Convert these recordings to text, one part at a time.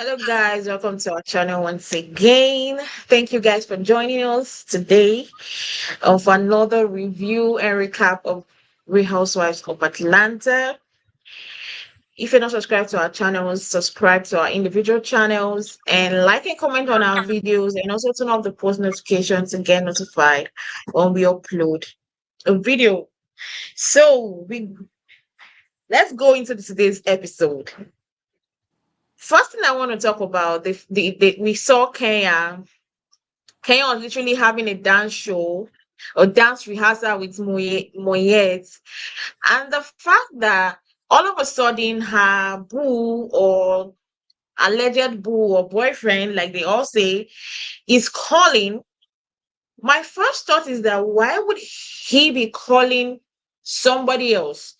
Hello, guys. Welcome to our channel once again. Thank you guys for joining us today for another review and recap of Real Housewives of Atlanta. If you're not subscribed to our channels, subscribe to our individual channels and like and comment on our videos and also turn off the post notifications to get notified when we upload a video. So let's go into today's episode. First thing I want to talk about, we saw Kenya. Kenya was literally having a dance show or dance rehearsal with Moyet. And the fact that all of a sudden her boo or alleged boo or boyfriend, like they all say, is calling, my first thought is that why would he be calling somebody else?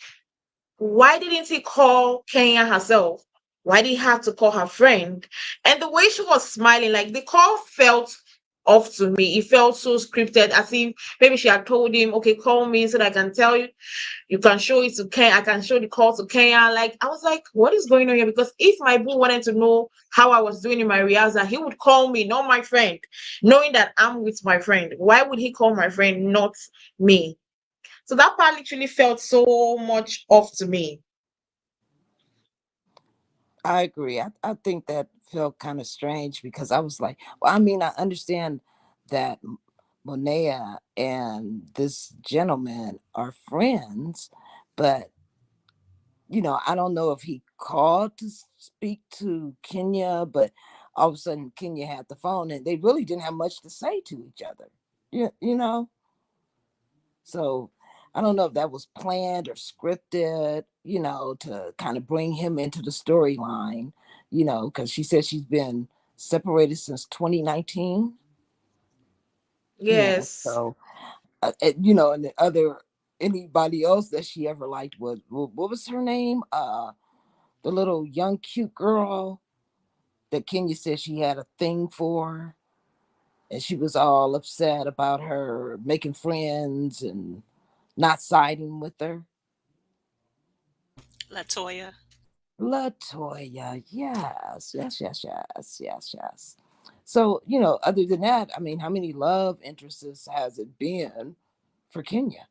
Why didn't he call Kenya herself? Why did he have to call her friend? And the way she was smiling, like the call felt off to me. It felt so scripted, as if maybe she had told him, okay, call me so that I can tell you. You can show it to Kenya. I can show the call to Kenya. Like, I was like, what is going on here? Because if my boo wanted to know how I was doing in my rehearsal, he would call me, not my friend, knowing that I'm with my friend. Why would he call my friend, not me? So that part literally felt so much off to me. I agree. I think that felt kind of strange because I was like, well, I mean, I understand that Monea and this gentleman are friends, but I don't know if he called to speak to Kenya, but all of a sudden Kenya had the phone and they really didn't have much to say to each other. You know? So I don't know if that was planned or scripted, to kind of bring him into the storyline, because she said she's been separated since 2019, Yes. so, and the anybody else that she ever liked was, what was her name? The little young, cute girl that Kenya said she had a thing for. And she was all upset about her making friends and not siding with her. Latoya. Latoya, yes, yes, yes, yes, yes, yes. So, other than that, I mean, how many love interests has it been for Kenya?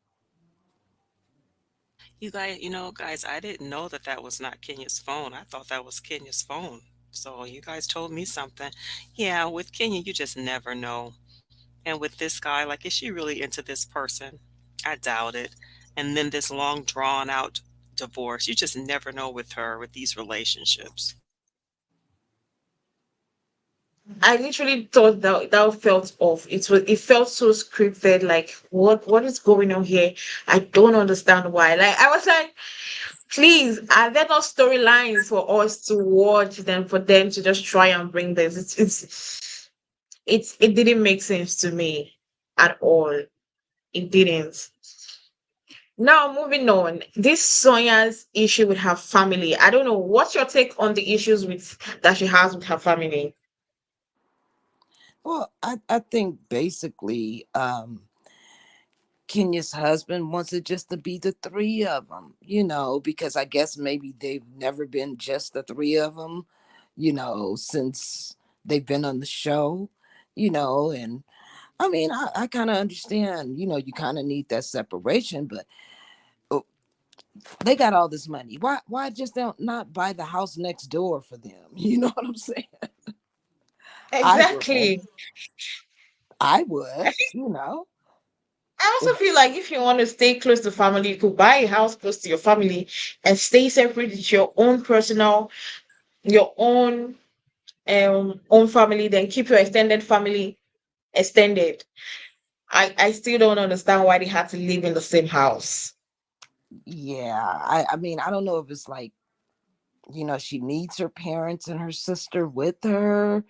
Guys, I didn't know that that was not Kenya's phone. I thought that was Kenya's phone. So you guys told me something. Yeah, with Kenya, you just never know. And with this guy, like, is she really into this person? I doubt it. And then this long, drawn out divorce. You just never know with her, with these relationships. I literally thought that felt off. It felt so scripted. Like what is going on here? I don't understand why. Like I was like, please, are there not storylines for us to watch than for them to just try and bring this? It didn't make sense to me at all. It didn't. Now moving on, this Sonya's issue with her family. I don't know. What's your take on the issues with that she has with her family? Well, I think basically Kenya's husband wants it just to be the three of them, because I guess maybe they've never been just the three of them, since they've been on the show, and I mean, I kind of understand, you kind of need that separation, but oh, they got all this money. Why just don't not buy the house next door for them? You know what I'm saying? I would. Exactly. I would. I If also feel like if you want to stay close to family, you could buy a house close to your family and stay separate with your own personal, your own family, then keep your extended family extended. I still don't understand why they had to live in the same house. yeah, I mean, I don't know if it's like, she needs her parents and her sister with her,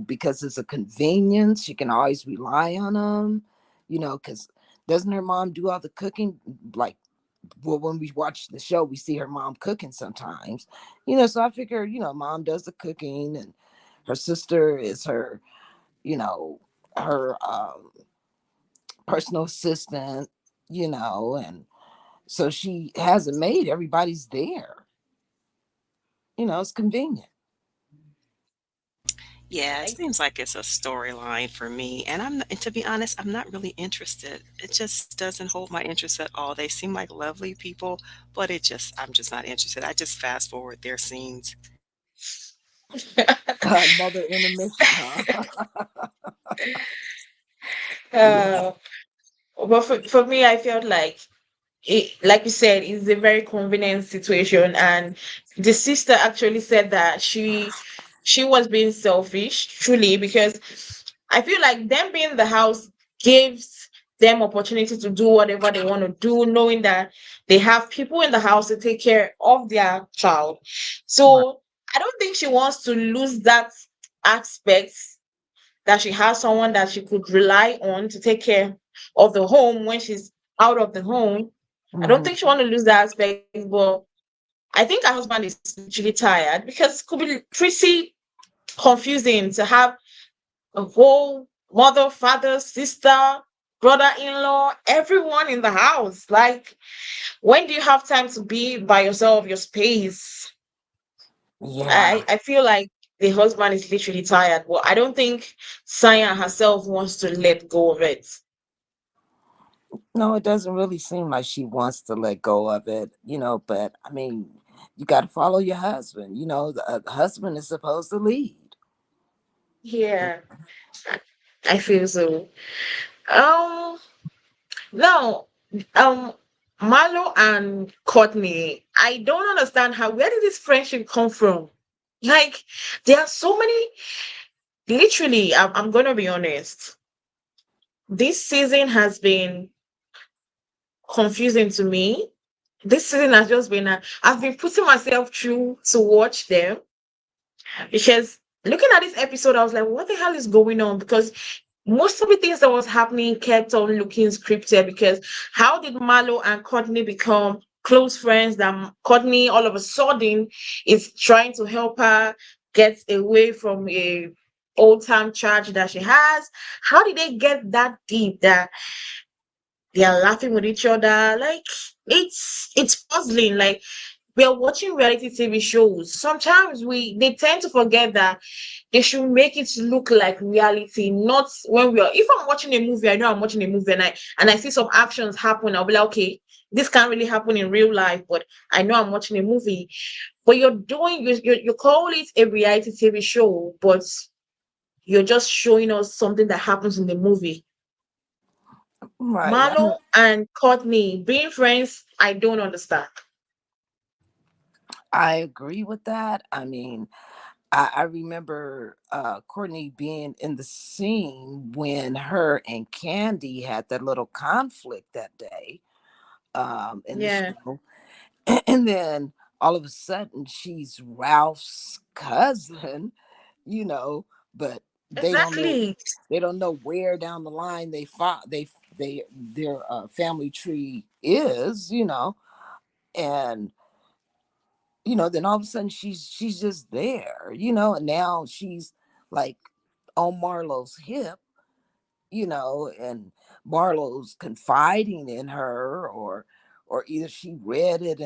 because it's a convenience. She can always rely on them, because doesn't her mom do all the cooking? Like, well, when we watch the show, we see her mom cooking sometimes, so I figure, mom does the cooking and her sister is her, you know, her personal assistant, and so she has a maid, everybody's there, it's convenient. Yeah, it Like, seems like it's a storyline for me, and and to be honest, I'm not really interested. It just doesn't hold my interest at all. They seem like lovely people, but I'm just not interested. I just fast forward their scenes. Another intermission, huh? Yeah. uh, but for me, I felt like it, like you said, it's a very convenient situation. And the sister actually said that she was being selfish, truly, because I feel like them being in the house gives them opportunity to do whatever they want to do, knowing that they have people in the house to take care of their child. Right. So I don't think she wants to lose that aspect, that she has someone that she could rely on to take care of the home when she's out of the home. I don't think she Hmm. want to lose that aspect, but I think her husband is literally tired because it could be pretty confusing to have a whole mother, father, sister, brother-in-law, everyone in the house. Like, when do you have time to be by yourself, your space? Yeah. I feel like the husband is literally tired. Well, I don't think Sanya herself wants to let go of it. No, it doesn't really seem like she wants to let go of it, but I mean, you got to follow your husband. The husband is supposed to lead. Yeah, I feel so. Um, now, um, Marlo and Courtney, I don't understand where did this friendship come from? Like, there are so many. Literally, I'm gonna be honest. This season has been confusing to me. This season has just been. I've been putting myself through to watch them, because looking at this episode, I was like, what the hell is going on? Because most of the things that was happening kept on looking scripted. Because how did Marlo and Courtney become close friends? That Courtney all of a sudden is trying to help her get away from a old time charge that she has. How did they get that deep that they are laughing with each other? Like, it's puzzling. Like, we are watching reality TV shows. Sometimes they tend to forget that they should make it look like reality, not when we are. If I'm watching a movie, I know I'm watching a movie, and I see some actions happen, I'll be like, okay, this can't really happen in real life, but I know I'm watching a movie. But you call it a reality TV show, but you're just showing us something that happens in the movie. Right. I mean, Marlo and Courtney being friends, I don't understand. I agree with that. I mean, I remember Courtney being in the scene when her and Candy had that little conflict that day in the Yeah, show. And then all of a sudden she's Ralph's cousin, you know, but exactly. they don't know where down the line they their family tree is, and then all of a sudden she's just there, and now she's like on Marlo's hip, and Marlo's confiding in her, or either she read it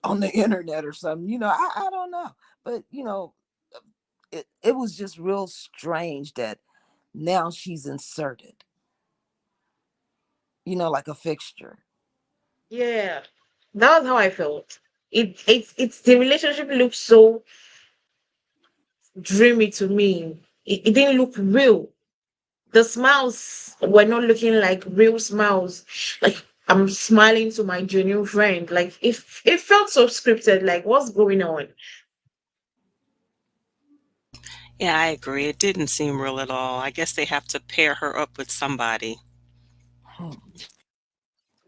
on the internet or something. I don't know, but it was just real strange that now she's inserted, like a fixture. Yeah, that was how I felt. It's the relationship looks so dreamy to me. It didn't look real. The smiles were not looking like real smiles. Like, I'm smiling to my genuine friend. Like, it felt so scripted. Like, what's going on? Yeah, I agree. It didn't seem real at all. I guess they have to pair her up with somebody. Hmm.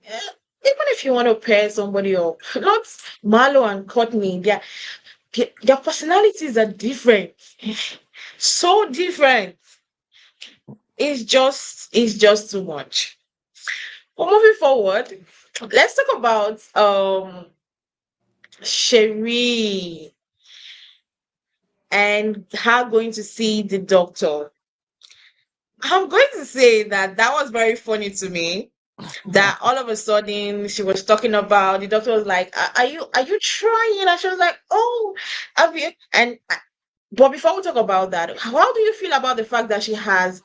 Eh, Even if you want to pair somebody up, not Marlo and Courtney, their personalities are different. So different. It's just too much. But moving forward, let's talk about Cherie and her going to see the doctor. I'm going to say that that was very funny to me. That all of a sudden she was talking about, the doctor was like, Are you trying?" And she was like, "Oh, have you?" And But before we talk about that, how do you feel about the fact that she has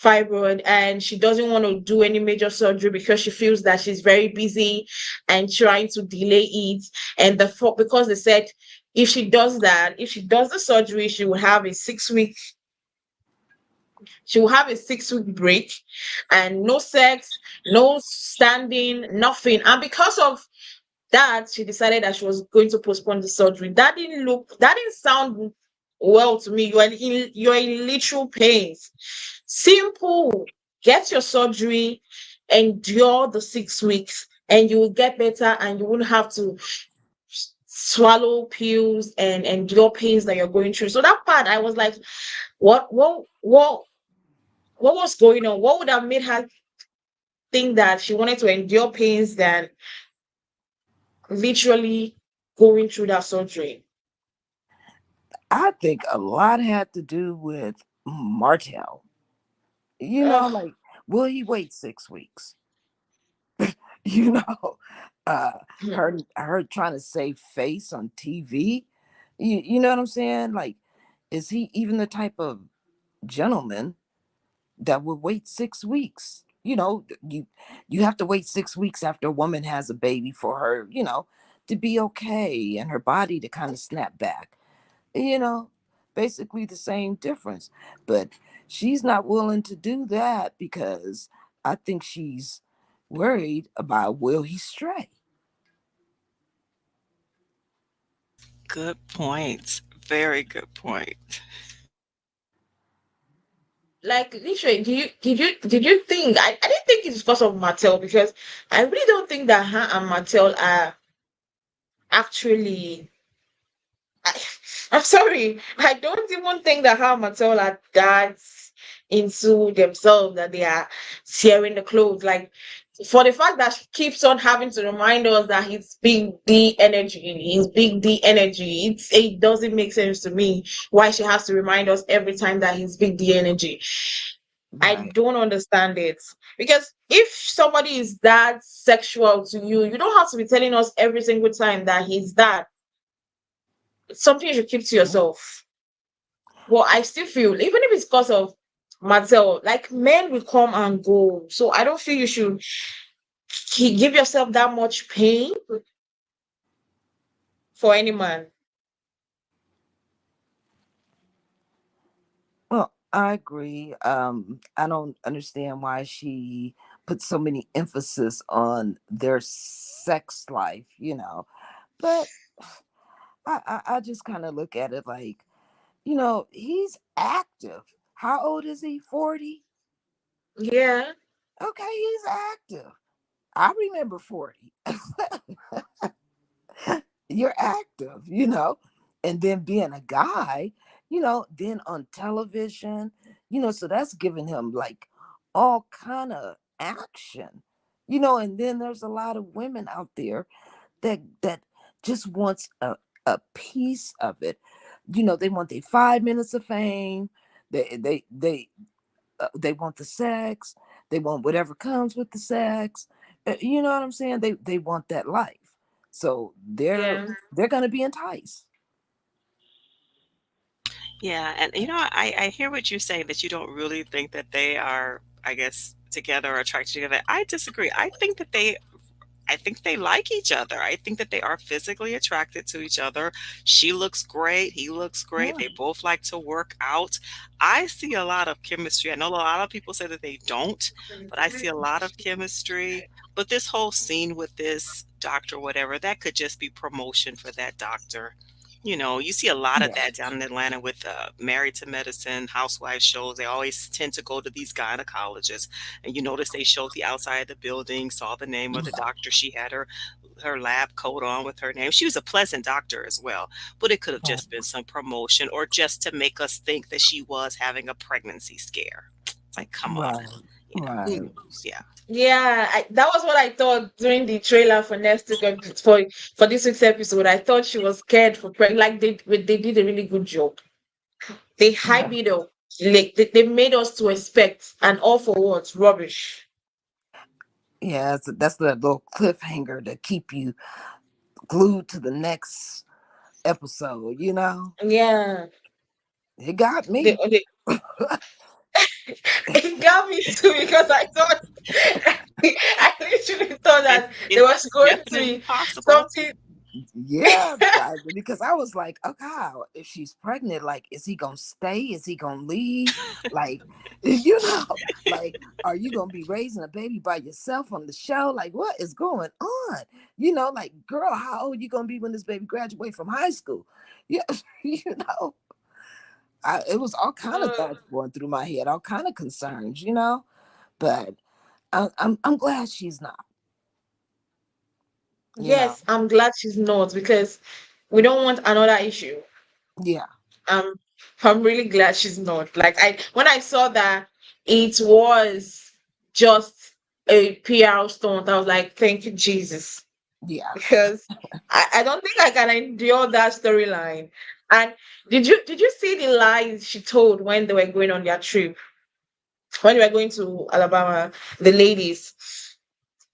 fibroid and she doesn't want to do any major surgery because she feels that she's very busy and trying to delay it? And because they said if she does that, if she does the surgery, she will have a 6 week break and no sex, no standing, nothing. And because of that, she decided that she was going to postpone the surgery. That didn't sound well to me. You're in literal pains. Simple. Get your surgery, endure the 6 weeks, and you will get better and you won't have to swallow pills and endure pains that you're going through. So that part, I was like, what was going on? What would have made her think that she wanted to endure pains than literally going through that surgery? I think a lot had to do with Martell. Ugh. Like, will he wait 6 weeks? You know, uh, her trying to save face on TV. You know what I'm saying? Like, is he even the type of gentleman that would wait 6 weeks? You have to wait 6 weeks after a woman has a baby for her, to be okay and her body to kind of snap back. you know Basically the same difference, but she's not willing to do that because I think she's worried about will he stray. Good point. Very good point. Like literally, did you think I didn't think it's because of Mattel, because I really don't think that her and Mattel are actually I, I'm sorry. I don't even think that how Mattel are that into themselves that they are sharing the clothes. Like for the fact that she keeps on having to remind us that he's big D energy, it doesn't make sense to me why she has to remind us every time that he's big D energy. I Right. don't understand it. Because if somebody is that sexual to you, you don't have to be telling us every single time that he's that. It's something you should keep to Yeah. yourself. Well, I still feel, even if it's because of Marcel, like men will come and go. So I don't feel you should give yourself that much pain for any man. Well, I agree. I don't understand why she put so many emphasis on their sex life, but I just kind of look at it like, he's active. How old is he? 40? Yeah, Okay, he's active. I remember 40. You're active, and then being a guy, then on television, so that's giving him like all kind of action, and then there's a lot of women out there that just wants a piece of it. They want their 5 minutes of fame. They want the sex. They want whatever comes with the sex. You know what I'm saying? They want that life. So they're yeah, they're gonna be enticed. Yeah, and I hear what you say that you don't really think that they are, I guess, together or attracted together. I disagree. I think they like each other. I think that they are physically attracted to each other. She looks great. He looks great. Yeah. They both like to work out. I see a lot of chemistry. I know a lot of people say that they don't, but I see a lot of chemistry. But this whole scene with this doctor, whatever, that could just be promotion for that doctor. You see a lot of Yeah. that down in Atlanta with Married to Medicine, Housewives shows. They always tend to go to these gynecologists, and you notice they showed the outside of the building, saw the name of the doctor. She had her lab coat on with her name. She was a pleasant doctor as well, but it could have just been some promotion or just to make us think that she was having a pregnancy scare. It's like, come on. Right. Who Right. knows? Yeah. yeah. That was what I thought during the trailer for next week, for this week's episode. I thought she was scared for pregnant. Like they did a really good job. They hype Yeah. it up. Like they made us to expect, and all for what? Rubbish. Yeah. That's the little cliffhanger to keep you glued to the next episode, you know? Yeah. It got The, me. the, it got me too because I thought I literally thought that there It's was going to definitely be possible. something. Yeah, because I was like, okay, if she's pregnant, like, is he gonna stay? Is he gonna leave? Like, you know, like, are you gonna be raising a baby by yourself on the show? Like, what is going on? You know, like, girl, how old you gonna be when this baby graduate from high school? Yeah, you know, it was all kind of Uh, thoughts going through my head, all kind of concerns, you know. But I'm glad she's not, you know. yes, I'm glad she's not because we don't want another issue. Yeah, Um, I'm really glad she's not. Like when I saw that it was just a PR stunt, I was like, thank you, Jesus. yeah, Because I don't think I can endure that storyline. And did you see the lies she told when they were going on their trip? When they were going to Alabama, the ladies.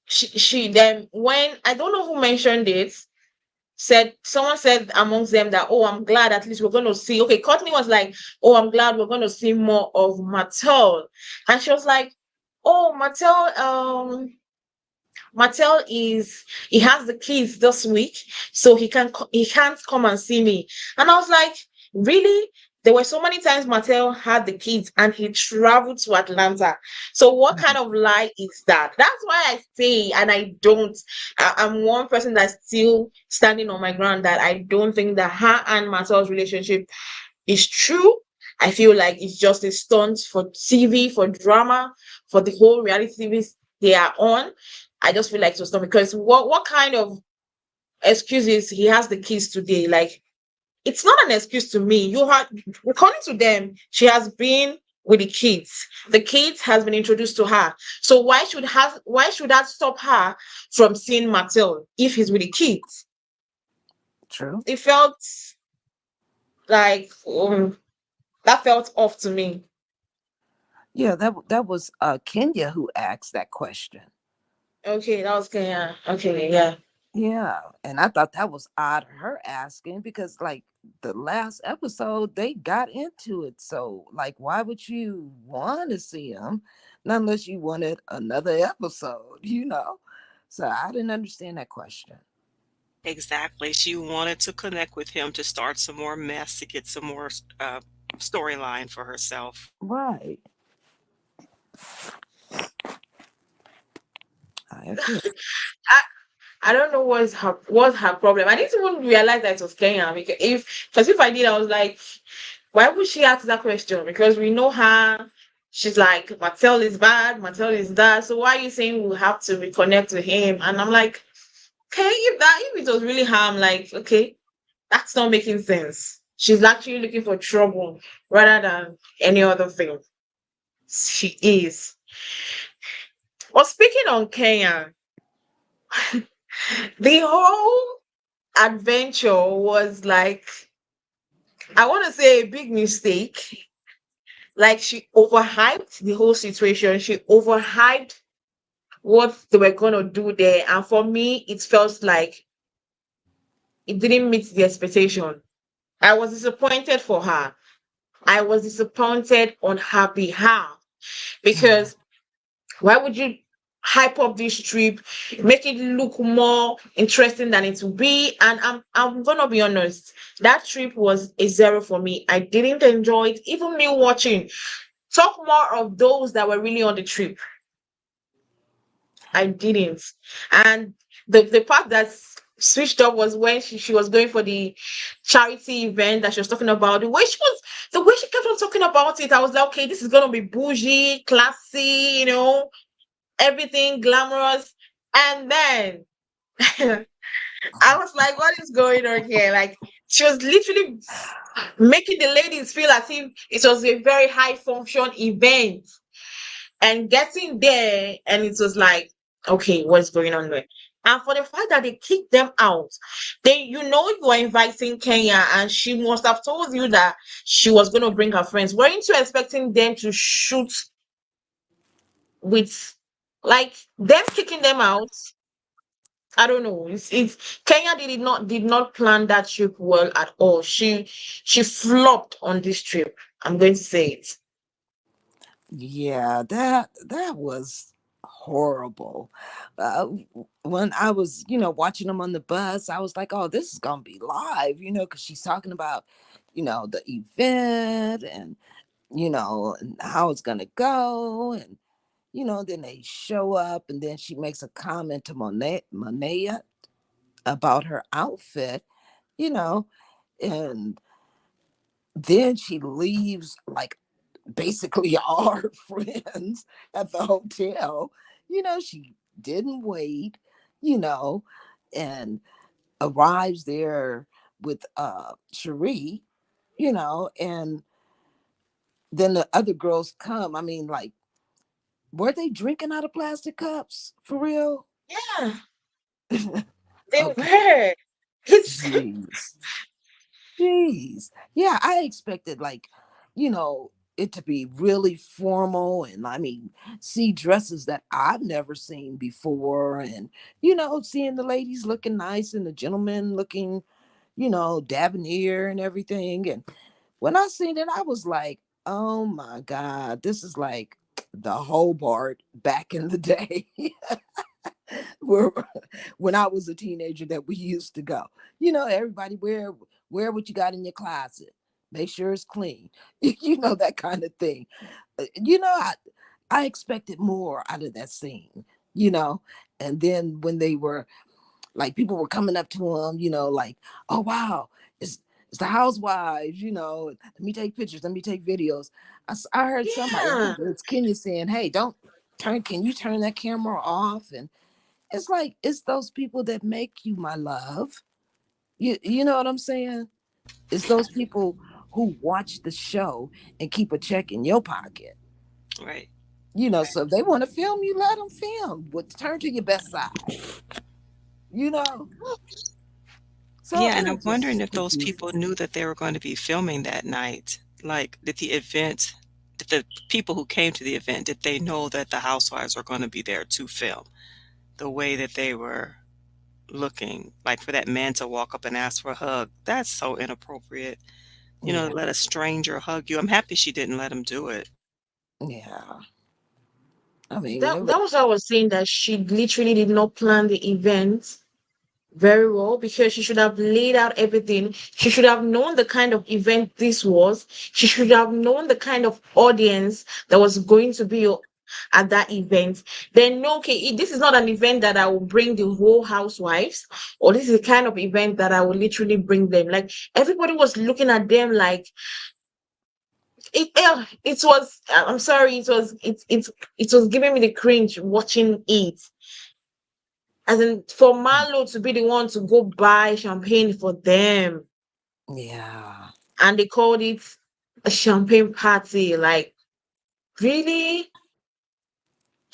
She them when I don't know who mentioned it, said someone said amongst them that, oh, I'm glad at least we're going to see. Okay, Courtney was like, oh, I'm glad we're going to see more of Mattel. And she was like, oh, Mattel is he has the kids this week, so he can't come and see me. And I was like, really? There were so many times Mattel had the kids and he traveled to Atlanta. So what kind of lie is that? That's why I say, and I don't. I'm one person that's still standing on my ground that I don't think that her and Mattel's relationship is true. I feel like it's just a stunt for TV, for drama, for the whole reality TV they are on. I just feel like it was not because what kind of excuses he has the kids today? Like it's not an excuse to me. You had according to them, she has been with the kids. The kids has been introduced to her. So why should that stop her from seeing Matilda if he's with the kids? true. It felt like that felt off to me. Yeah, that was Kenya who asked that question. Okay, that was Kenya. Okay, yeah. Yeah, and I thought that was odd her asking because like the last episode they got into it. So like why would you want to see him not unless you wanted another episode, you know? So I didn't understand that question. Exactly. She wanted to connect with him to start some more mess, to get some more storyline for herself. Right. I agree. I, I don't know what's her problem. I didn't even realize that it was Kenya because if I did, I was like, why would she ask that question? Because we know her. She's like, Mattel is bad, Mattel is that. So why are you saying we have to reconnect with him? And I'm like, okay, if it was really her, I'm like, okay, that's not making sense. She's actually looking for trouble rather than any other thing. She is. Well, speaking on Kenya, the whole adventure was like, I want to say a big mistake. Like she overhyped the whole situation. She overhyped what they were gonna do there. And for me, it felt like it didn't meet the expectation. I was disappointed for her. I was disappointed on her behalf Mhm. because why would you hype up this trip, make it look more interesting than it will be? And I'm gonna be honest, that trip was a zero for me. I didn't enjoy it. Even me watching. Talk more of those that were really on the trip. I didn't. And the part that switched up was when she was going for the charity event that she was talking about. The way she kept on talking about it, I was like, okay, this is gonna be bougie, classy, everything glamorous. And then I was like, what is going on here? Like she was literally making the ladies feel as if it was a very high function event and getting there and it was like, okay, what's going on there? And for the fact that they kicked them out, you are inviting Kenya and she must have told you that she was going to bring her friends. Weren't you expecting them to shoot with like them kicking them out? I don't know. It's Kenya did not plan that trip well at all. She flopped on this trip. I'm going to say it. Yeah, that was horrible. Uh, when I was, watching them on the bus, I was like, "Oh, this is gonna be live," because she's talking about, the event and and how it's gonna go, and then they show up, and then she makes a comment to Monet about her outfit, you know, and then she leaves like basically all her friends at the hotel. She didn't wait, you know, and arrives there with Cherie, and then the other girls come. I mean, like, were they drinking out of plastic cups for real? Yeah, they Okay. were. It's Jeez. Jeez. Yeah, I expected like, it to be really formal and I mean, see dresses that I've never seen before and seeing the ladies looking nice and the gentlemen looking, debonair and everything. And when I seen it, I was like, oh my God, this is like the Hobart back in the day. where when I was a teenager that we used to go. Everybody wear what you got in your closet. Make sure it's clean. That kind of thing. I expected more out of that scene, you know. And then when they were like people were coming up to him, like, oh wow, it's the housewives, let me take pictures, let me take videos. I heard somebody, I yeah. think it's Kenya saying, hey, don't can you turn that camera off? And it's like it's those people that make you my love. You know what I'm saying? It's those people who watch the show and keep a check in your pocket. Right. So if they want to film you, let them film. But turn to your best side. You know. So Yeah, it and was I'm wondering just if those confusing. people knew that they were going to be filming that night. Like, did the people who came to the event, did they know that the housewives were going to be there to film? The way that they were looking, like for that man to walk up and ask for a hug, that's so inappropriate. Yeah, Let a stranger hug you. I'm happy she didn't let him do it. yeah. I mean, That was what I was saying, that she literally did not plan the event very well, because she should have laid out everything. She should have known the kind of event this was. She should have known the kind of audience that was going to be at that event. Then, no, okay, this is not an event that I will bring the whole housewives, or this is the kind of event that I will literally bring them. Like, everybody was looking at them like it was. I'm sorry, it was giving me the cringe watching it. As in, for Marlo to be the one to go buy champagne for them, yeah, and they called it a champagne party. Like, really?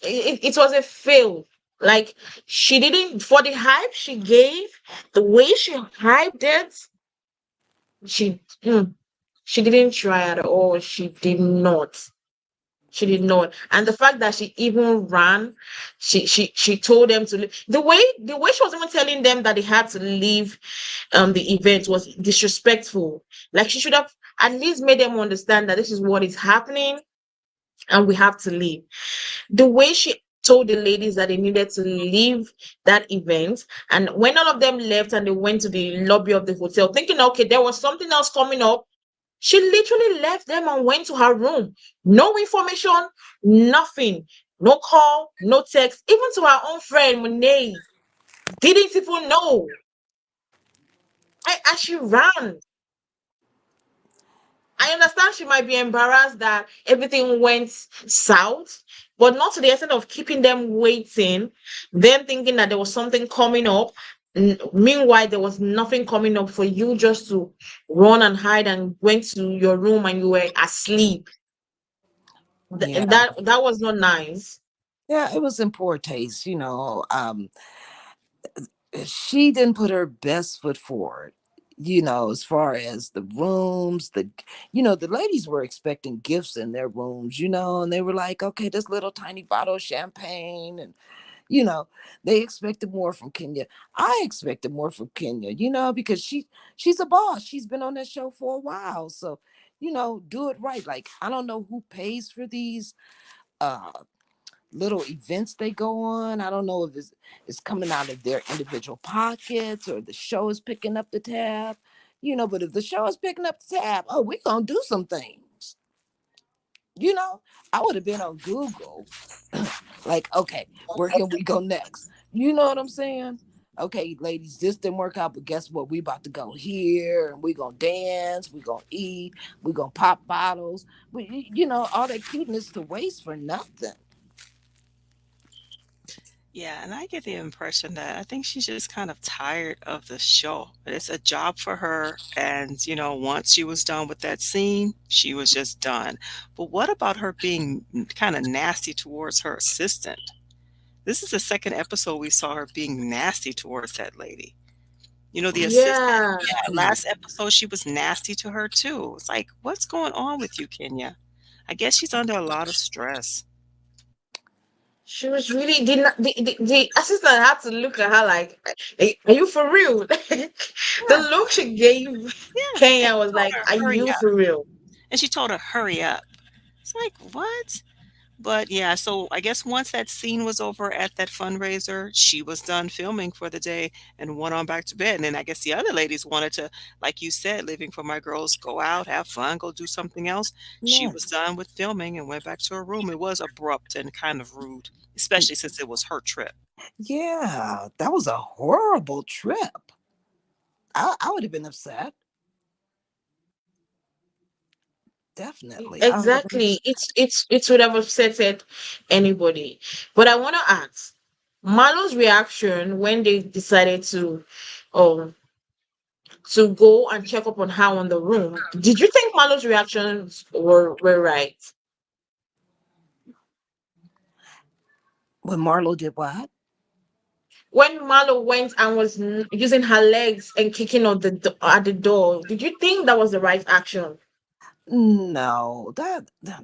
It was a fail. Like, she didn't, for the hype she gave, the way she hyped it, she she didn't try at all. She did not. She did not. And the fact that she even ran, she told them to leave. The way she was even telling them that they had to leave the event was disrespectful. Like, she should have at least made them understand that this is what is happening and we have to leave. The way she told the ladies that they needed to leave that event, and when all of them left and they went to the lobby of the hotel thinking, okay, there was something else coming up, she literally left them and went to her room. No information, nothing. No call, no text. Even to her own friend, Monet, didn't even know. And she ran. I understand she might be embarrassed that everything went south, but not to the extent of keeping them waiting, them thinking that there was something coming up. Meanwhile, there was nothing coming up for you just to run and hide and went to your room and you were asleep. yeah, That was not nice. yeah. It was in poor taste. She didn't put her best foot forward. As far as the rooms, the ladies were expecting gifts in their rooms, and they were like, okay, this little tiny bottle of champagne, and You know, they expected more from Kenya. I expected more from Kenya, because she's a boss. She's been on that show for a while. So, do it right. Like, I don't know who pays for these uh little events they go on. I don't know if it's coming out of their individual pockets or the show is picking up the tab. But if the show is picking up the tab, oh, we're gonna do some things. You know, I would have been on Google, like, okay, where can we go next? You know what I'm saying? Okay, ladies, this didn't work out, but guess what? We about to go here and we gonna dance, we gonna eat, we gonna pop bottles. All that cuteness to waste for nothing. Yeah, and I get the impression that I think she's just kind of tired of the show. It's a job for her, and once she was done with that scene, she was just done. But what about her being kind of nasty towards her assistant? This is the second episode we saw her being nasty towards that lady. The assistant, Yeah, yeah, last episode she was nasty to her too. It's like, what's going on with you, Kenya? I guess she's under a lot of stress. she was really did not the assistant had to look at her like, are you for real?" The Yeah, look she gave yes. And Kenya she was told like, her, "Are hurry you up. for real?" And she told her, hurry up. It's like, what? But yeah, so I guess once that scene was over at that fundraiser, she was done filming for the day and went on back to bed. And then I guess the other ladies wanted to, like you said, Living for My Girls, go out, have fun, go do something else. She Yeah. was done with filming and went back to her room. It was abrupt and kind of rude, especially since it was her trip. Yeah, that was a horrible trip. I would have been upset. Definitely. I would have been Exactly. upset. It would have upset anybody. But I want to ask Marlo's reaction when they decided um to go and check up on her on the room. Did you think Marlo's reactions were right? When Marlo did what? When Marlo went and was using her legs and kicking on at the door, did you think that was the right action? No,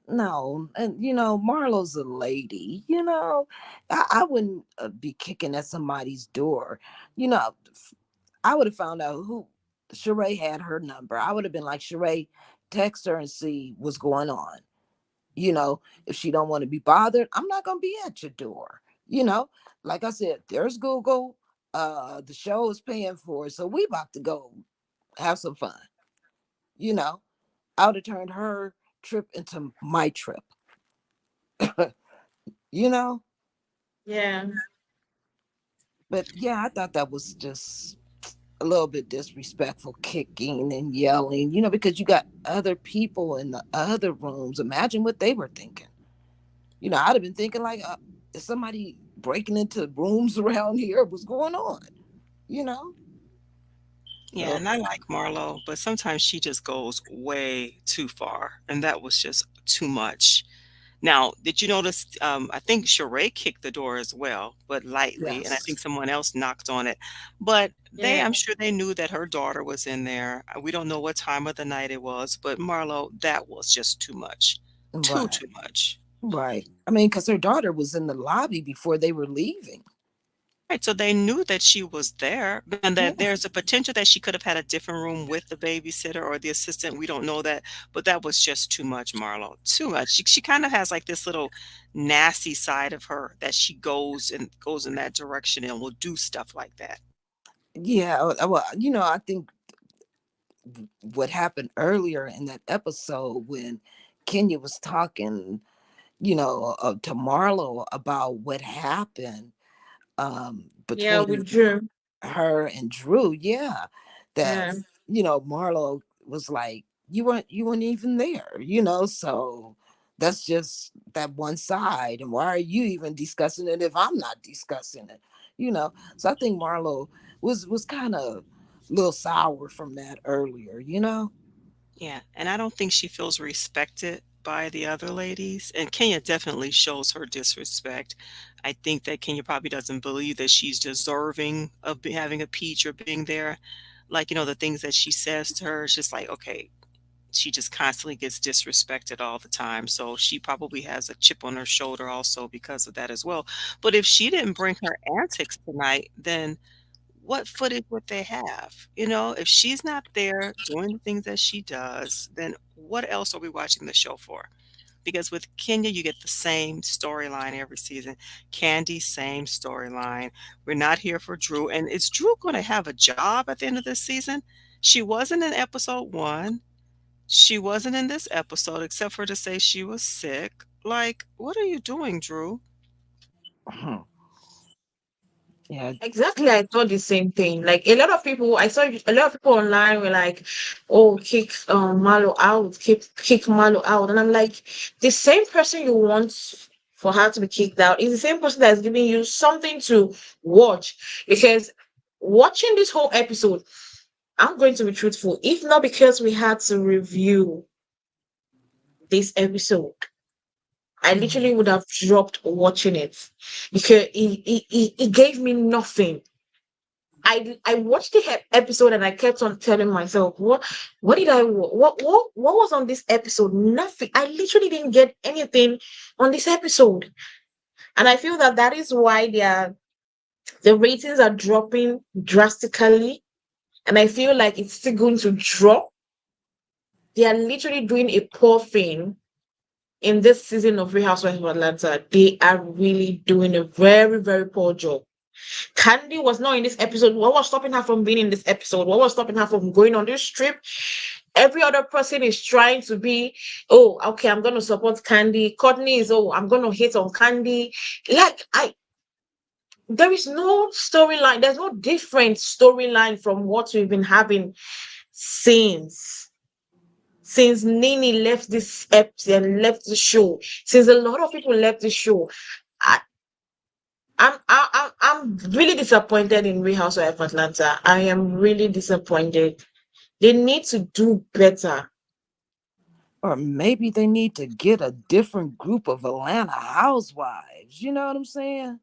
no. And Marlo's a lady, I wouldn't be kicking at somebody's door. You know, I would have found out who Sheree had her number. I would have been like, Sheree, text her and see what's going on. If she don't want to be bothered, I'm not gonna be at your door. You know, like I said, there's Google. The show is paying for it, so we about to go have some fun. You know, I would have turned her trip into my trip. you know, Yeah. but yeah, I thought that was just a little bit disrespectful, kicking and yelling. Because you got other people in the other rooms. Imagine what they were thinking. I'd have been thinking like, is somebody breaking into rooms around here? What's going on? You know? Yeah, So and I like Marlo, but sometimes she just goes way too far, and that was just too much. Now, did you notice? I think Sheree kicked the door as well, but lightly, and I think yes, someone else knocked on it. But Yeah. I'm sure they knew that her daughter was in there. We don't know what time of the night it was, but Marlo, that was just too much, right, too much. right. I mean, because her daughter was in the lobby before they were leaving. Right, so they knew that she was there and that Yeah, there's a potential that she could have had a different room with the babysitter or the assistant. We don't know that, but that was just too much, Marlo. Too much. She kind of has like this little nasty side of her that she goes in that direction and will do stuff like that. yeah. Well, I think what happened earlier in that episode when Kenya was talking, to Marlo about what happened Yeah, between with Drew. her and Drew, yeah, that Yeah. Marlo was like, you weren't even there, so that's just that one side, and why are you even discussing it if I'm not discussing it, so I think Marlo was kind of a little sour from that earlier. Yeah, and I don't think she feels respected by the other ladies. And Kenya definitely shows her disrespect. I think that Kenya probably doesn't believe that she's deserving of having a peach or being there. Like, the things that she says to her, it's just like, okay, she just constantly gets disrespected all the time. So she probably has a chip on her shoulder also because of that as well. But if she didn't bring her antics tonight, then what footage would they have? You know, if she's not there doing the things that she does, then what else are we watching the show for? Because with Kenya, you get the same storyline every season. Candy, same storyline. We're not here for Drew. And is Drew going to have a job at the end of this season? She wasn't in episode one. She wasn't in this episode except for to say she was sick. Like, what are you doing, Drew? Hmm. Yeah. Exactly, I thought the same thing. Like a lot of people, I saw a lot of people online were like, "Oh, kick Malo out, kick Malo out," and I'm like, the same person you want for her to be kicked out is the same person that's giving you something to watch. Because watching this whole episode, I'm going to be truthful. If not because we had to review this episode, I Mhm. literally would have dropped watching it because it gave me nothing. I watched the episode and I kept on telling myself, what did I what was on this episode? Nothing. I literally didn't get anything on this episode, and I feel that that is why the ratings are dropping drastically, and I feel like it's still going to drop. They are literally doing a poor thing in this season of Real Housewives of Atlanta. They are really doing a very very poor job. Candy was not in this episode. What was stopping her from being in this episode? What was stopping her from going on this trip? Every other person is trying to be, oh, okay, I'm gonna support Candy. Courtney is, oh, I'm gonna hate on Candy. Like there is no storyline. There's no different storyline from what we've been having since Nini left this episode and left the show. Since a lot of people left the show, I, I'm really disappointed in Real Housewives of Atlanta. I am really disappointed. They need to do better. Or maybe they need to get a different group of Atlanta housewives. You know what I'm saying?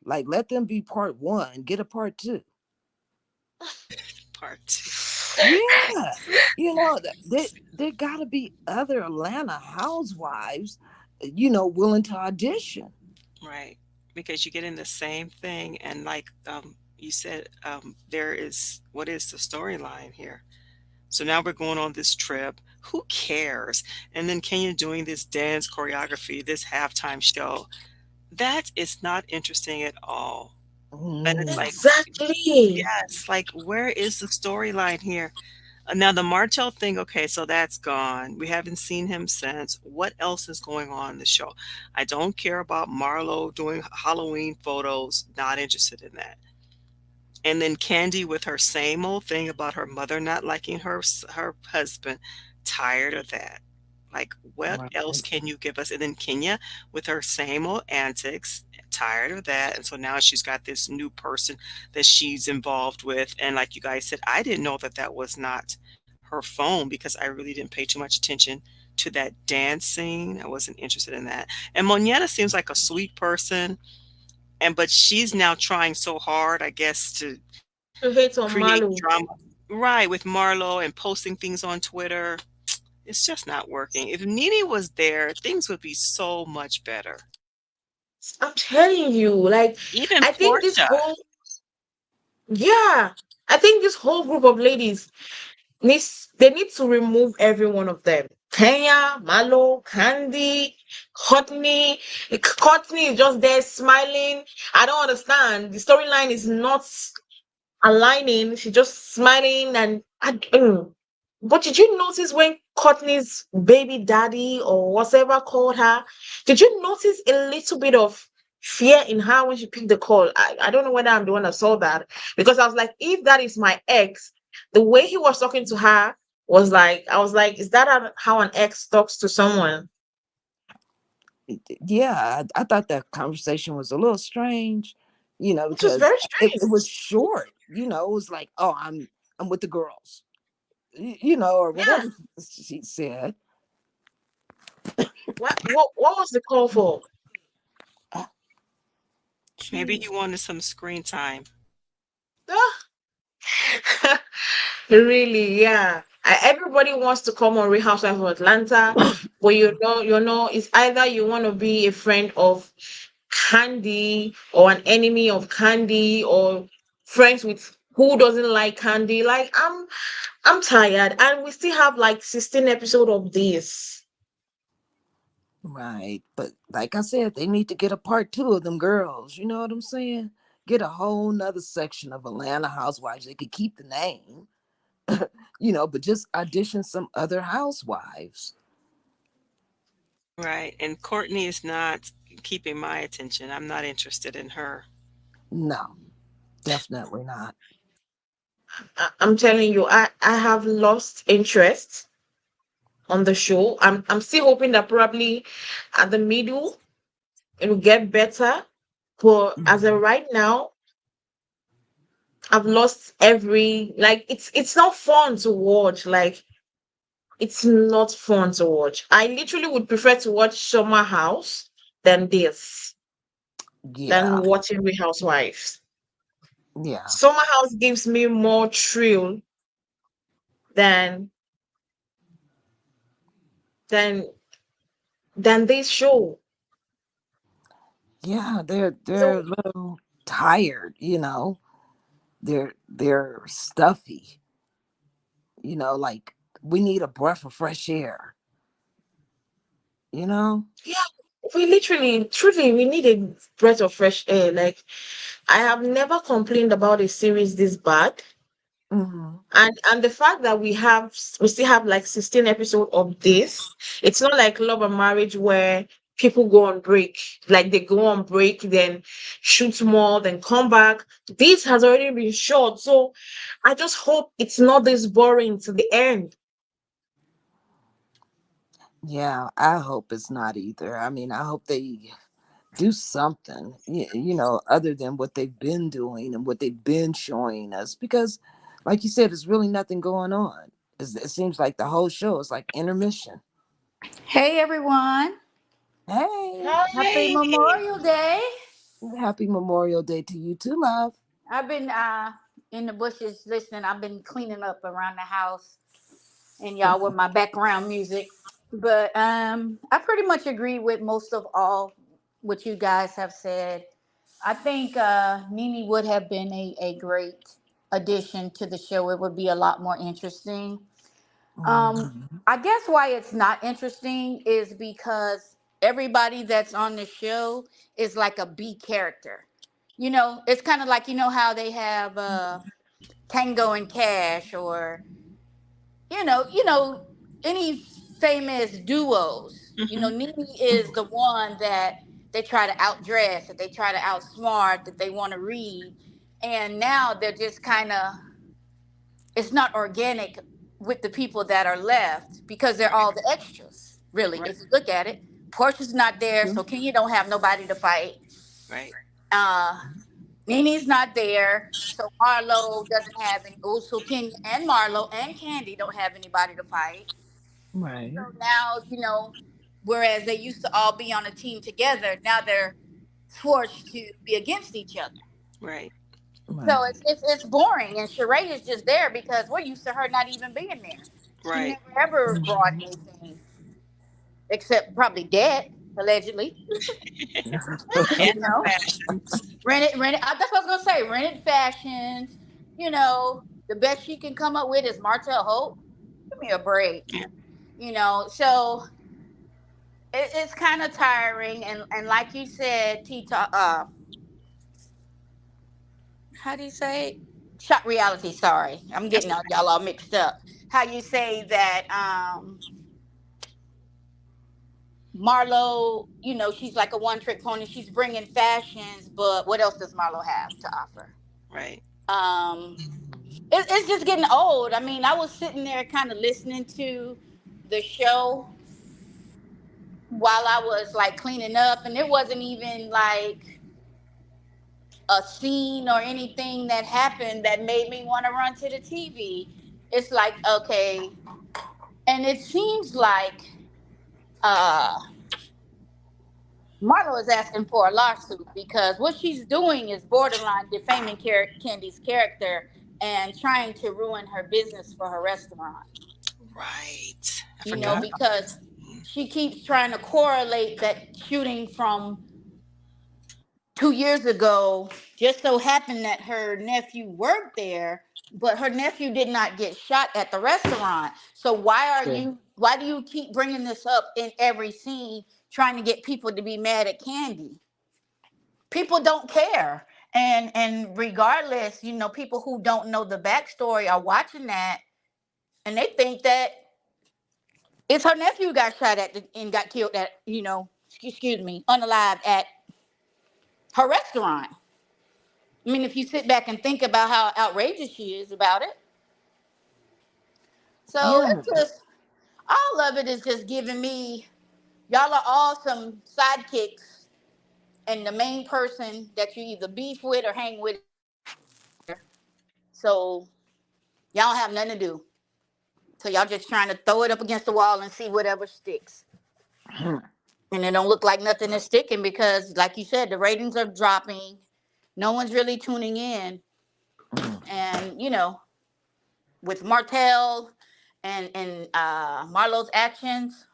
Like, let them be part one, get a part two. Part two. Yeah. There gotta be other Atlanta housewives, willing to audition. Right. Because you're getting the same thing. And like you said, there is what is the storyline here? So now we're going on this trip. Who cares? And then Kenya doing this dance choreography, this halftime show. That is not interesting at all. And it's Mm. like, Exactly. yes, like where is the storyline here? Now the Martell thing, okay, so that's gone. We haven't seen him since. What else is going on in the show? I don't care about Marlo doing Halloween photos. Not interested in that. And then Candy with her same old thing about her mother not liking her husband. Tired of that. Like, what else Right. can you give us? And then Kenya with her same old antics. Tired of that. And so now she's got this new person that she's involved with. And like you guys said, I didn't know that that was not her phone because I really didn't pay too much attention to that dance scene. I wasn't interested in that. And Moneta seems like a sweet person, and but she's now trying so hard, I guess, to To hate on create Malu. drama. Right, with Marlo and posting things on Twitter. It's just not working. If Nene was there, things would be so much better. I'm telling you, like, Even I think this Portia. whole, yeah, I think this whole group of ladies they need to remove every one of them. Kenya, Malo, Candy, Courtney. Courtney is just there smiling. I don't understand. The storyline is not aligning. She's just smiling and but did you notice when Courtney's baby daddy or whatever called her? Did you notice a little bit of fear in her when she picked the call? I don't know whether I'm the one that saw that because I was like, if that is my ex, the way he was talking to her was like, I was like, is that how an ex talks to someone? Yeah, I thought that conversation was a little strange, It was because very it was strange. short. It was like, oh, I'm with the girls, or Yeah. whatever she said. What was the call for? Ah, Maybe he jeez. wanted some screen time. Really, yeah. Everybody wants to come on Real Housewives of Atlanta, but it's either you want to be a friend of Candy or an enemy of Candy or friends with who doesn't like Candy. Like I'm tired, and we still have like 16 episodes of this. Right. But like I said, they need to get a part two of them girls. You know what I'm saying? Get a whole nother section of Atlanta Housewives. They could keep the name, but just audition some other housewives. Right. And Courtney is not keeping my attention. I'm not interested in her. No, definitely not. I'm telling you, I have lost interest on the show. I'm still hoping that probably at the middle it will get better. But as of Mhm. right now, I've lost every like it's not fun to watch. Like it's not fun to watch. I literally would prefer to watch Summer House than this, than Yeah, watching Real Housewives. yeah, Summer House gives me more thrill than than than this show. yeah. They're a So little tired. They're stuffy. Like we need a breath of fresh air. You know. yeah, we literally, truly, we need a breath of fresh air. Like I have never complained about a series this bad. Hmm. And the fact that we still have like 16 episodes of this, it's not like Love and Marriage where people go on break, like they go on break, then shoot more, then come back. This has already been short, so I just hope it's not this boring to the end. Yeah, I hope it's not either. I mean, I hope they do something, other than what they've been doing and what they've been showing us. Because, like you said, there's really nothing going on. It seems like the whole show is like intermission. Hey everyone, Hey, happy Hi. Memorial Day. happy Memorial Day to you too, love. I've been in the bushes listening. I've been cleaning up around the house and y'all with my background music. But I pretty much agree with most of all what you guys have said. I think Nene would have been a great addition to the show. It would be a lot more interesting. Mhm. I guess why it's not interesting is because everybody that's on the show is like a B character. It's kind of like how they have Tango and Cash, or any famous duos. Hmm. Nene is the one that they try to outdress, that they try to outsmart, that they want to read, and now they're just kind of, it's not organic with the people that are left because they're all the extras, really. Right. If you look at it, Portia's not there, so Kenya don't have nobody to fight. Right. Uh, Nene's not there, so Marlo doesn't have any. Oh, so Kenya and Marlo and Candy don't have anybody to fight. So Right, now, whereas they used to all be on a team together, now they're forced to be against each other. Right. So right. it's boring, and Sheree is just there because we're used to her not even being there. She Right. never ever brought Mhm. anything except probably debt, allegedly. And her know, fashions. rented. That's what I was gonna say. Rented fashions. The best she can come up with is Martell Hope. Give me a break. Yeah. So it's kind of tiring, and like you said, Tita. How do you say it? Shot reality? Sorry, I'm That's getting y'all all mixed up. How you say that? Marlo, she's like a one trick pony. She's bringing fashions, but what else does Marlo have to offer? right. Um, it's just getting old. I mean, I was sitting there kind of listening to the show while I was like cleaning up, and it wasn't even like a scene or anything that happened that made me want to run to the TV. It's like, okay, and it seems like uh Marlo is asking for a lawsuit because what she's doing is borderline defaming Candy's character and trying to ruin her business for her restaurant. Right. I Yeah. forgot about because this. Mm. she keeps trying to correlate that shooting from 2 years ago. Just so happened that her nephew worked there, but her nephew did not get shot at the restaurant. So True. why do you keep bringing this up in every scene, trying to get people to be mad at Candy? People don't care. And regardless, people who don't know the backstory are watching that, and they think that it's her nephew who got shot at and got killed at, excuse me, unalived at her restaurant. I mean, if you sit back and think about how outrageous she is about it. So Yeah. it's just, all of it is just giving me, y'all are all some sidekicks, and the main person that you either beef with or hang with is not there. So y'all have nothing to do. So y'all just trying to throw it up against the wall and see whatever sticks. And it don't look like nothing is sticking because, like you said, the ratings are dropping. No one's really tuning in. And, with Martell and Marlo's actions,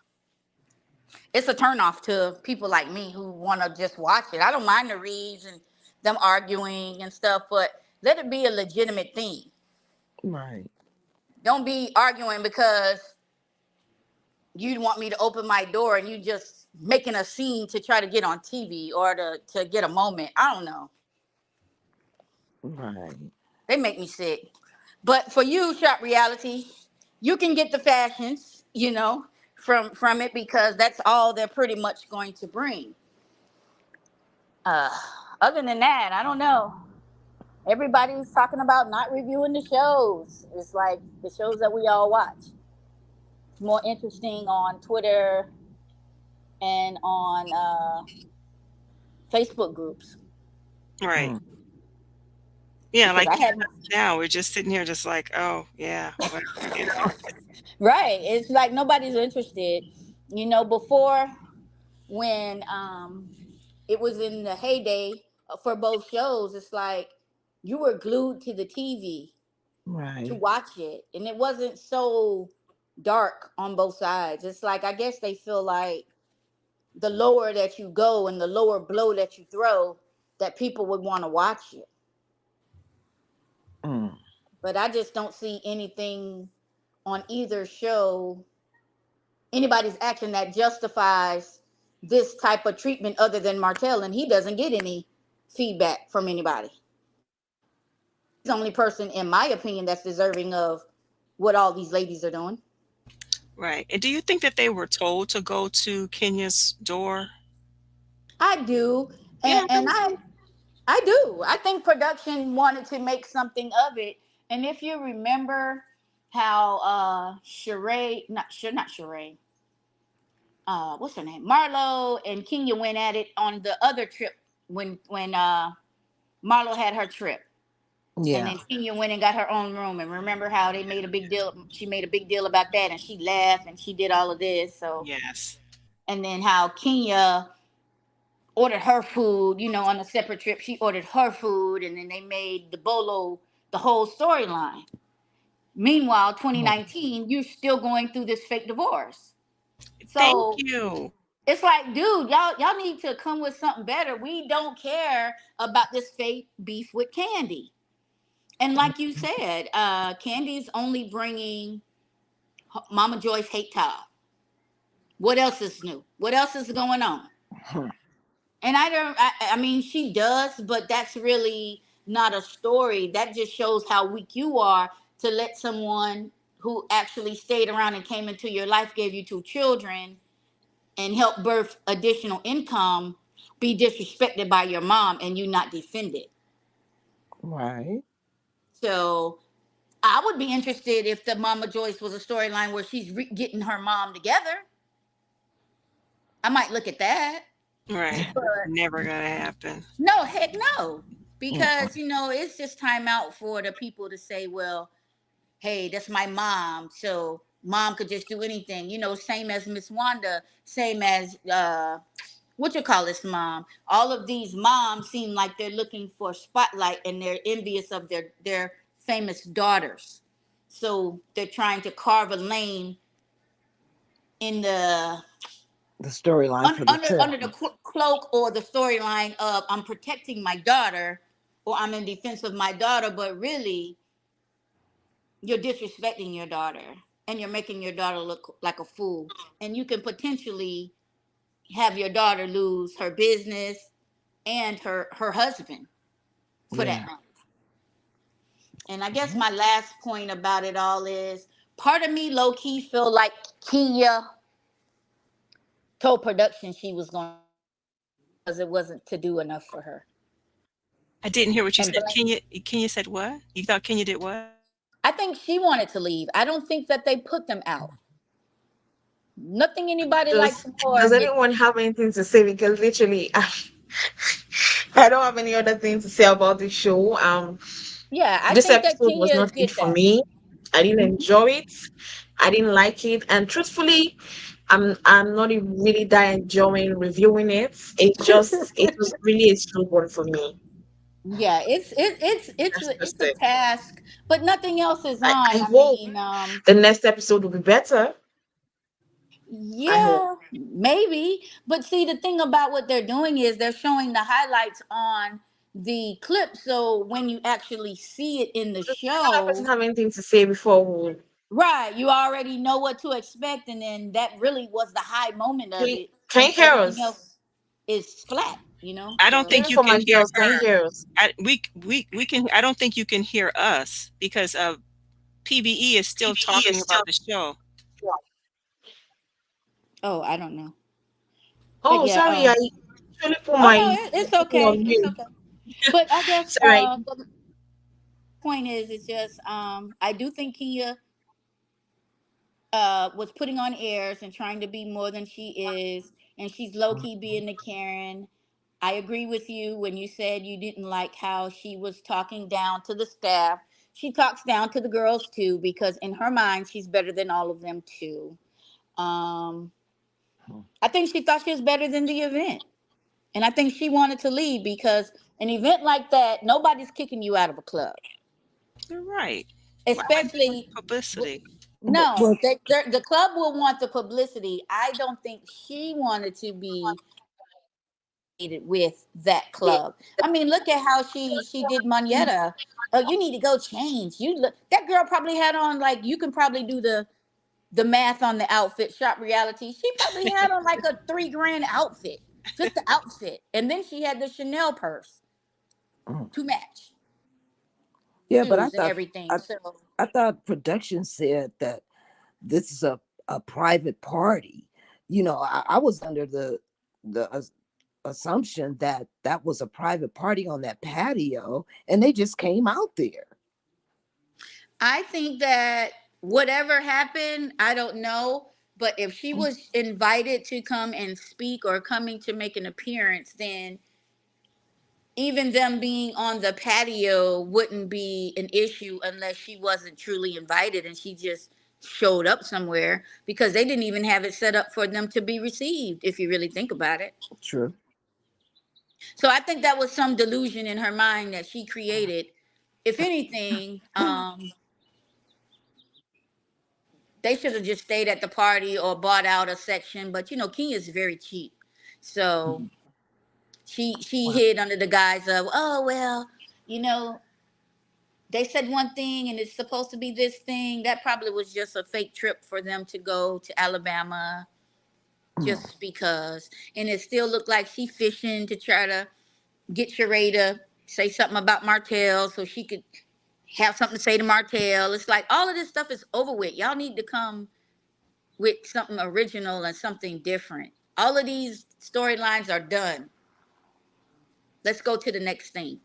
it's a turnoff to people like me who want to just watch it. I don't mind the reads and them arguing and stuff, but let it be a legitimate thing. Right. Don't be arguing because you want me to open my door and you just making a scene to try to get on TV or to get a moment. I don't know. Right. They make me sick. But for you, Shop Reality, you can get the fashions, from it because that's all they're pretty much going to bring. Uh, Other than that, I don't know. Everybody's talking about not reviewing the shows. It's like the shows that we all watch. It's more interesting on Twitter and on Facebook groups Right. Mm. Yeah, because like I even haven't. us now, we're just sitting here just like, oh yeah, whatever. Right. It's like nobody's interested. Before, when it was in the heyday for both shows, it's like you were glued to the TV to Right. watch it, and it wasn't so dark on both sides. It's like I guess they feel like the lower that you go and the lower blow that you throw, that people would want to watch it. Mm. But I just don't see anything on either show, anybody's action that justifies this type of treatment other than Martell, and he doesn't get any feedback from anybody. He's the only person, in my opinion, that's deserving of what all these ladies are doing. Right. And do you think that they were told to go to Kenya's door? I do, Yeah, and, I and really I do. I do. I think production wanted to make something of it. And if you remember how Sheree, not Sheree, what's her name? Marlo and Kenya went at it on the other trip when Marlo had her trip. And Yeah. then Kenya went and got her own room. And remember how they made a big deal? She made a big deal about that, and she laughed and she did all of this. So, Yes. and then how Kenya ordered her food, on a separate trip. She ordered her food, and then they made the bolo the whole storyline. Meanwhile, Mm. 2019, you're still going through this fake divorce. Thank So you. it's like, dude, y'all need to come with something better. We don't care about this fake beef with Candy. And like you said, Candy's only bringing Mama Joyce hate Todd. What else is new? What else is going on? And I don't. I mean, she does, but that's really not a story. That just shows how weak you are to let someone who actually stayed around and came into your life, gave you two children, and helped birth additional income, be disrespected by your mom and you not defend it. Right. So I would be interested if the Mama Joyce was a storyline where she's getting her mom together. I might look at that. Right. That's But never gonna happen. no, heck no. Mm-mm. Because, it's just time out for the people to say, well, hey, that's my mom. So mom could just do anything. Same as Miss Wanda, same as what you call this mom. All of these moms seem like they're looking for spotlight and they're envious of their famous daughters. So they're trying to carve a lane in the The storyline for the under the show. cloak or the storyline of I'm protecting my daughter or I'm in defense of my daughter, but really you're disrespecting your daughter and you're making your daughter look like a fool. And you can potentially have your daughter lose her business and her husband for that Yeah. matter. And I guess Yeah. my last point about it all is part of me low key feel like Kenya told production she was going to leave because it wasn't to do enough for her. I didn't hear what you And said. blame. Kenya said what? You thought Kenya did what? I think she wanted to leave. I don't think that they put them out. Nothing anybody likes more Does is anyone have anything to say? Because literally, I don't have any other thing to say about the show. yeah. I This think that episode was Kenya not it did for that. me. I didn't Mhm. enjoy it. I didn't like it, and truthfully, I'm not even really that enjoying reviewing it. It was really a slow one for me. Yeah, That's just it's a it. task, but nothing else is on. I I hope mean, the next episode will be better. I hope. yeah, maybe. But see, the thing about what they're doing is they're showing the highlights on the clip. So when you actually see it in the Does any other person show, have anything to say before we right, you already know what to expect. And then that really was the high moment of it. can you And hear everything us? else is flat, you know? I don't So, think Even you for can my hear girls, can you her. hear us? We can. I don't think you can hear us because PBE is still PPE talking is still. about the show. oh, I don't know. But Oh, yeah, sorry, I actually put oh my no, it's thing okay. on It's mute. okay. But I guess Sorry. the point is, it's just I do think Kia was putting on airs and trying to be more than she is, and she's low key being the Karen. I agree with you when you said you didn't like how she was talking down to the staff. She talks down to the girls too because in her mind she's better than all of them too. Um, I think she thought she was better than the event, and I think she wanted to leave because an event like that, nobody's kicking you out of a club, You're right. Why would you want especially. publicity? No, Well, the club will want the publicity. I don't think she wanted to be associated with that club. I mean, look at how she did Moneta. Oh, you need to go change. You look that girl probably had on like you can probably do the math on the outfit. Shop reality. She probably had on like a 3 grand outfit, just the outfit, and then she had the Chanel purse mm, to match yeah, but shoes and everything. I, So I thought production said that this is a private party. I was under the assumption that that was a private party on that patio, and they just came out there. I think that whatever happened, I don't know. But if she was invited to come and speak or coming to make an appearance, then even them being on the patio wouldn't be an issue unless she wasn't truly invited and she just showed up somewhere because they didn't even have it set up for them to be received, if you really think about it. True. So I think that was some delusion in her mind that she created. If anything, they should have just stayed at the party or bought out a section. But you know, Kenya's very cheap, so Mhm. she Wow. hid under the guise of, oh well, you know, they said one thing and it's supposed to be this thing. That probably was just a fake trip for them to go to Alabama Mm. just because. And it still looked like she fishing to try to get Sheree to say something about Martell so she could have something to say to Martell. It's like all of this stuff is over with. Y'all need to come with something original and something different. All of these storylines are done. Let's go to the next thing.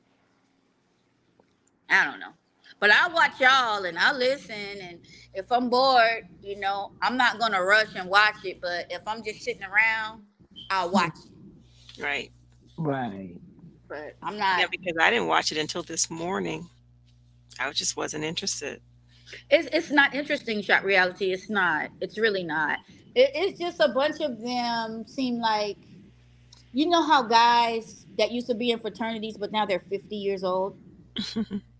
I don't know. But I watch y'all and I listen. And if I'm bored, you know, I'm not going to rush and watch it. But if I'm just sitting around, I'll watch it. Right. Right. But I'm Yeah, not. because I didn't watch it until this morning. I just wasn't interested. It's not interesting, shot reality. It's not. It's really not. It's just a bunch of them seem like, you know, how guys that used to be in fraternities, but now they're 50 years old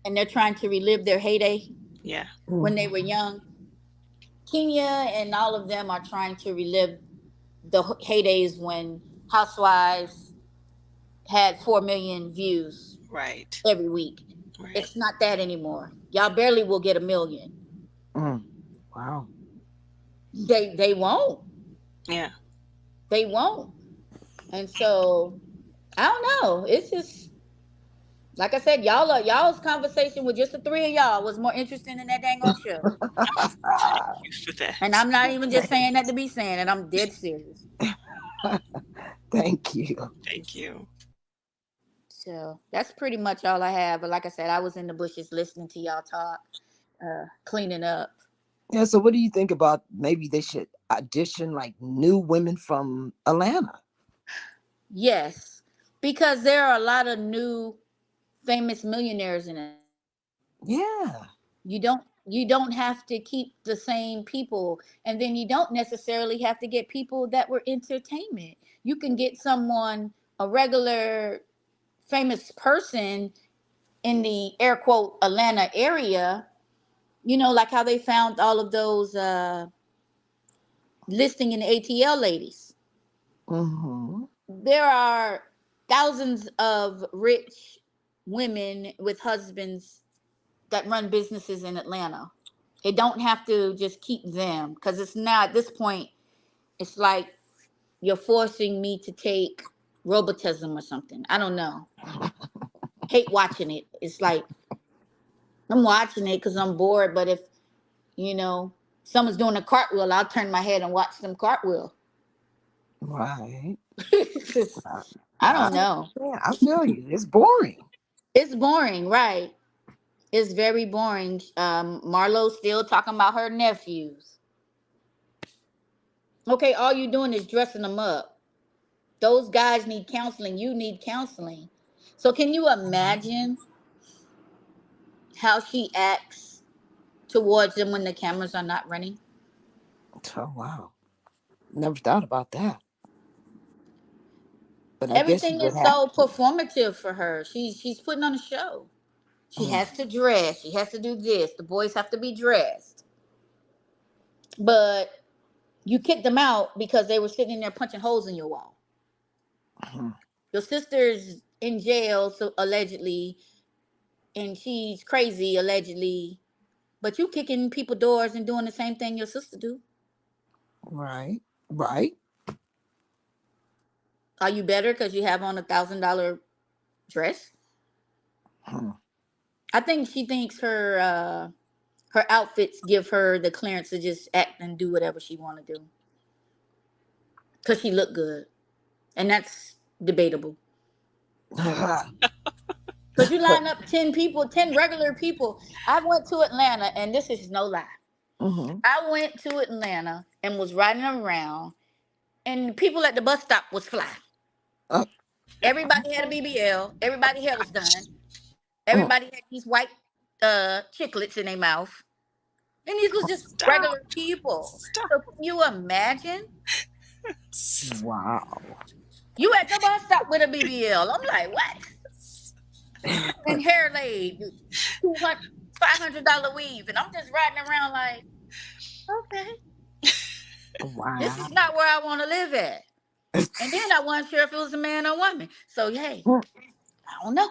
and they're trying to relive their heyday. Yeah. when they were Mhm. young. Kenya and all of them are trying to relive the heydays when Housewives had 4 million views Right. every week. Right. It's not that anymore. Y'all barely will get a million. Mm. Wow. They won't. Yeah. They won't. And so I don't know. It's just like I said, y'all's conversation with just the three of y'all was more interesting than that dang on show. Thank you for And that. I'm not even just saying that to be saying it. I'm dead serious. Thank you. Thank you. So that's pretty much all I have. But like I said, I was in the bushes listening to y'all talk, cleaning up. Yeah, so what do you think about maybe they should audition like new women from Atlanta? Yes, because there are a lot of new famous millionaires in Atlanta. Yeah. You don't have to keep the same people, and then you don't necessarily have to get people that were entertainment. You can get someone, a regular famous person in the air quote Atlanta area. Like how they found all of those listing in the ATL ladies. Mm-hmm. There are thousands of rich women with husbands that run businesses in Atlanta. It don't have to just keep them, because it's now at this point, it's like you're forcing me to take robotism or something. I don't know. Hate watching it. It's like I'm watching it because I'm bored, but if you know someone's doing a cartwheel, I'll turn my head and watch them cartwheel. Right. It's just, I, I I, don't know. yeah, I feel you. It's boring. It's boring, right? It's very boring. Marlo's still talking about her nephews. Okay, all you doing is dressing them up. Those guys need counseling. You need counseling. So can you imagine how she acts towards them when the cameras are not running? Oh wow. Never thought about that. But I guess you Everything would is have so to. performative for her. She's putting on a show. She Mm. has to dress. She has to do this. The boys have to be dressed. But you kicked them out because they were sitting there punching holes in your wall. Mhm. Your sister's in jail, so allegedly, and she's crazy allegedly. But you kicking people doors and doing the same thing your sister do. Right. Right. Are you better because you have on $1,000 dress? Hmm. I think she thinks her outfits give her the clearance to just act and do whatever she want to do because she look good, and that's debatable. Because you line up 10 people, 10 regular people. I went to Atlanta, and this is no lie. Hmm. I went to Atlanta and was riding around, and the people at the bus stop was fly. Uh, Everybody had a okay. BBL. Everybody hair was done. Mm. Everybody had these white chiclets in their mouth. And these was just Stop. regular people. Stop. So can you imagine? Wow. You at the bus stop with a BBL. I'm like, what? And hair laid, 200 $500 weave. And I'm just riding around like, okay, this Wow. is not where I want to live at. And then I wasn't sure if it was a man or woman. So hey, I don't know.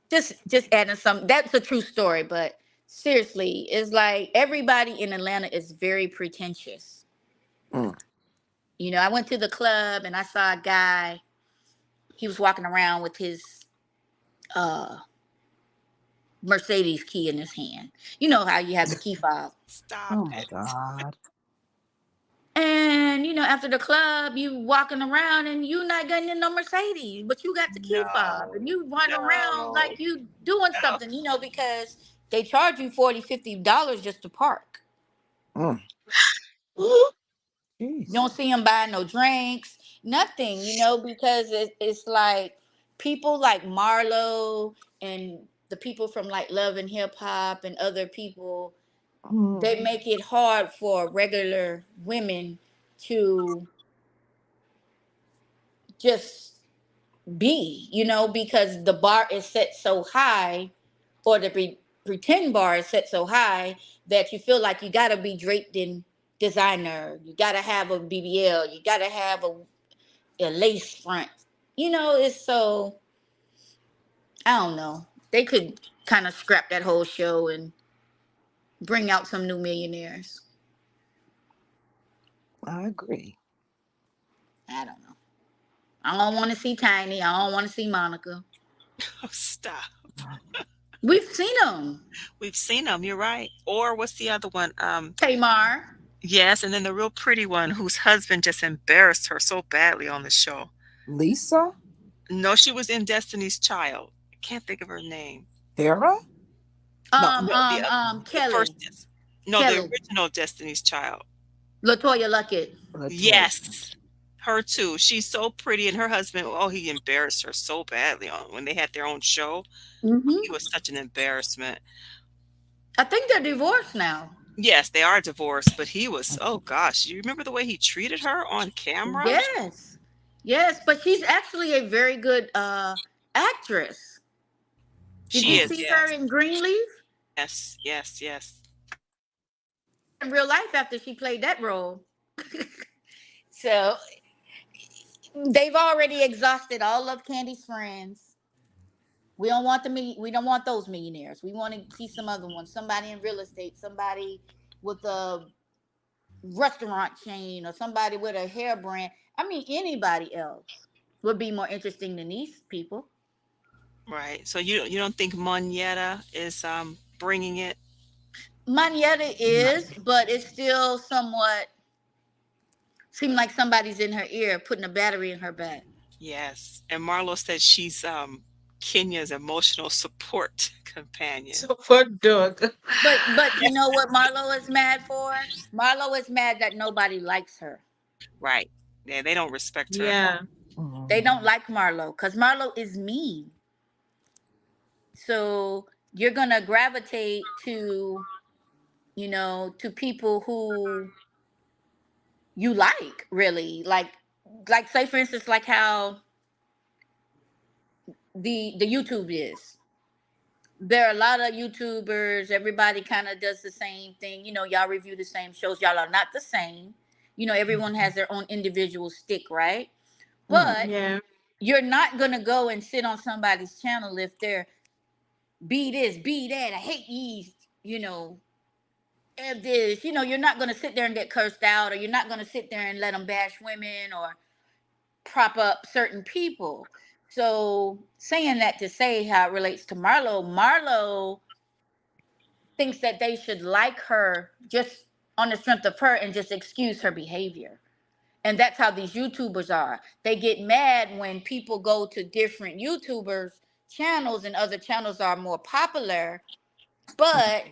Just adding some, that's a true story, but seriously, it's like everybody in Atlanta is very pretentious. Mm. I went to the club and I saw a guy. He was walking around with his uh Mercedes key in his hand. You know how you have the key fob. Stop Oh my it. God. And after the club, you walking around and you not getting in no Mercedes, but you got the key fob No. and you running around like No. you doing No. something, because they charge you $40-$50 just to park. Mm. Ooh, You Jeez. don't see them buying no drinks, nothing, because it's like people like Marlo and the people from like Love and Hip Hop and other people, Mm. they make it hard for regular women to just be, because the bar is set so high or the pretend bar is set so high that you feel like you got to be draped in designer. You got to have a BBL. You got to have a lace front. It's so, I don't know. They could kind of scrap that whole show and bring out some new millionaires. I agree. I don't know. I don't want to see Tiny. I don't want to see Monica. Oh, stop. We've seen them. We've seen them. You're right. Or what's the other one? Tamar. Yes, and then the real pretty one whose husband just embarrassed her so badly on the show. Lisa? No, she was in Destiny's Child. I can't think of her name. Farrah? No. No, the first, Kelly. no, the Kelly. original Destiny's Child. Latoya Luckett. Latoya. Yes, her too. She's so pretty, and her husband, oh, he embarrassed her so badly on when they had their own show. He Hmm. was such an embarrassment. I think they're divorced now. Yes, they are divorced, but he was, oh gosh, you remember the way he treated her on camera? Yes. Yes, but she's actually a very good actress. Did She you is, see her yes, in Greenleaf? yes, yes, yes. In real life after she played that role. So they've already exhausted all of Candy's friends. We don't want those millionaires. We want to see some other ones. Somebody in real estate, somebody with a restaurant chain, or somebody with a hair brand. I mean, anybody else would be more interesting than these people. Right. So you don't think Moneta is bringing it? Manietta No. is, but it's still somewhat seem like somebody's in her ear putting a battery in her back. Yes. And Marlo said she's Kenya's emotional support companion. So for Doug. But you Yes. know what Marlo is mad for? Marlo is mad that nobody likes her. Right. Yeah, they don't respect her at all. Yeah. They don't Mhm. like Marlo because Marlo is mean. So you're gonna gravitate to people who you like, really. Like say for instance, like how the YouTube is. There are a lot of YouTubers, everybody kind of does the same thing. Y'all review the same shows. Y'all are not the same. Everyone has their own individual stick, right? Mm. But Yeah. you're not gonna go and sit on somebody's channel if they're be this, be that, I hate these, if this, you're not gonna sit there and get cursed out, or you're not gonna sit there and let them bash women or prop up certain people. So saying that to say how it relates to Marlo thinks that they should like her just on the strength of her and just excuse her behavior. And that's how these YouTubers are. They get mad when people go to different YouTubers channels and other channels are more popular, but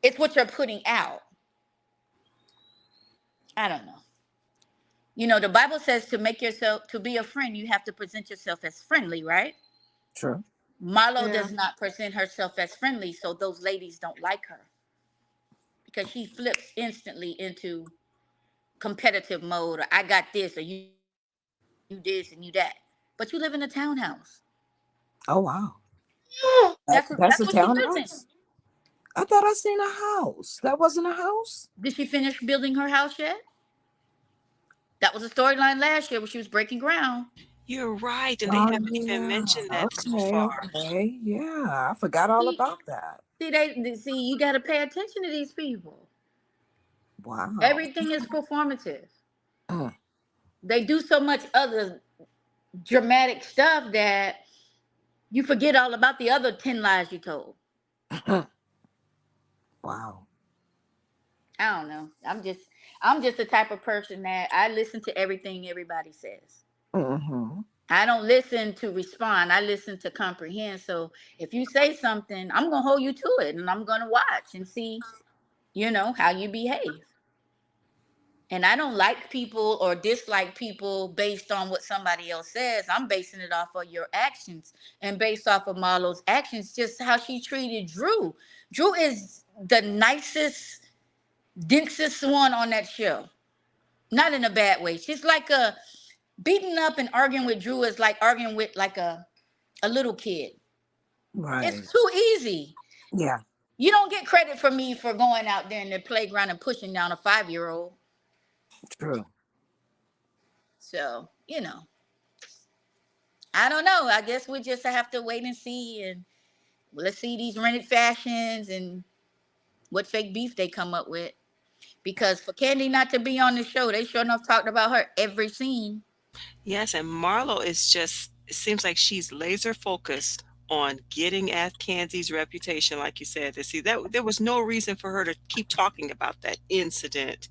it's what you're putting out. I don't know. The Bible says to be a friend, you have to present yourself as friendly, right? True. Marlo Yeah. does not present herself as friendly, so those ladies don't like her because she flips instantly into competitive mode. Or I got this, or you this, and you this, but you live in a townhouse. Oh wow. That's That's a what she's living. townhouse? I thought I seen a house. That wasn't a house? Did she finish building her house yet? That was a storyline last year where she was breaking ground. You're right, and they Oh haven't even yeah. mentioned that so Okay, far. okay. Yeah. I forgot all See, about that. you got to pay attention to these people. Wow. Everything is performative. Mm. They do so much other dramatic stuff that you forget all about the other 10 lies you told. Wow. I don't know. I'm just the type of person that I listen to everything everybody says. Mm-hmm. I don't listen to respond. I listen to comprehend. So if you say something, I'm gonna hold you to it, and I'm gonna watch and see, how you behave. And I don't like people or dislike people based on what somebody else says. I'm basing it off of your actions, and based off of Marlo's actions, just how she treated Drew. Drew is the nicest, densest one on that show. Not in a bad way. She's like a beating up and arguing with Drew is like arguing with like a little kid. Right. It's too easy. Yeah, You don't get credit for me for going out there in the playground and pushing down a 5-year-old. true. So, I don't know. I guess we just have to wait and see, and let's see these rented fashions and what fake beef they come up with. Because for Candy not to be on the show, they sure enough talked about her every scene. Yes, and Marlo is just, it seems like she's laser focused on getting at Candy's reputation, like you said. To see that there was no reason for her to keep talking about that incident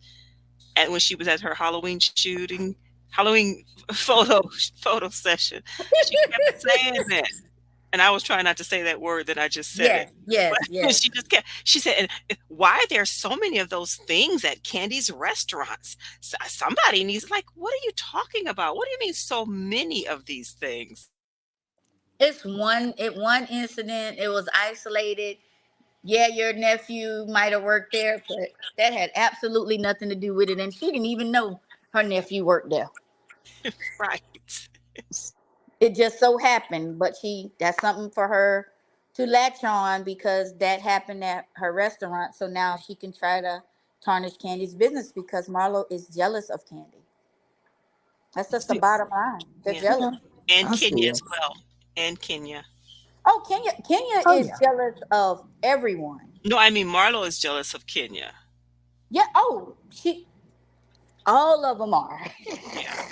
and when she was at her Halloween shooting, Halloween photo session. She kept saying that. And I was trying not to say that word that I just said it. Yes, yes, But yes. she just kept, she said, and why are there so many of those things at Candy's restaurants? Somebody needs, like, what are you talking about? What do you mean so many of these things? One incident. It was isolated. Yeah, your nephew might have worked there, but that had absolutely nothing to do with it. And she didn't even know her nephew worked there. Right. It just so happened, but that's something for her to latch on because that happened at her restaurant. So now she can try to tarnish Candy's business because Marlo is jealous of Candy. That's just the See, bottom line. They're Yeah. jealous. yeah, And I see Kenya it. as well. And Kenya. Oh, Kenya Oh is yeah. jealous of everyone. No, I mean, Marlo is jealous of Kenya. Yeah. Oh, all of them are. Yeah.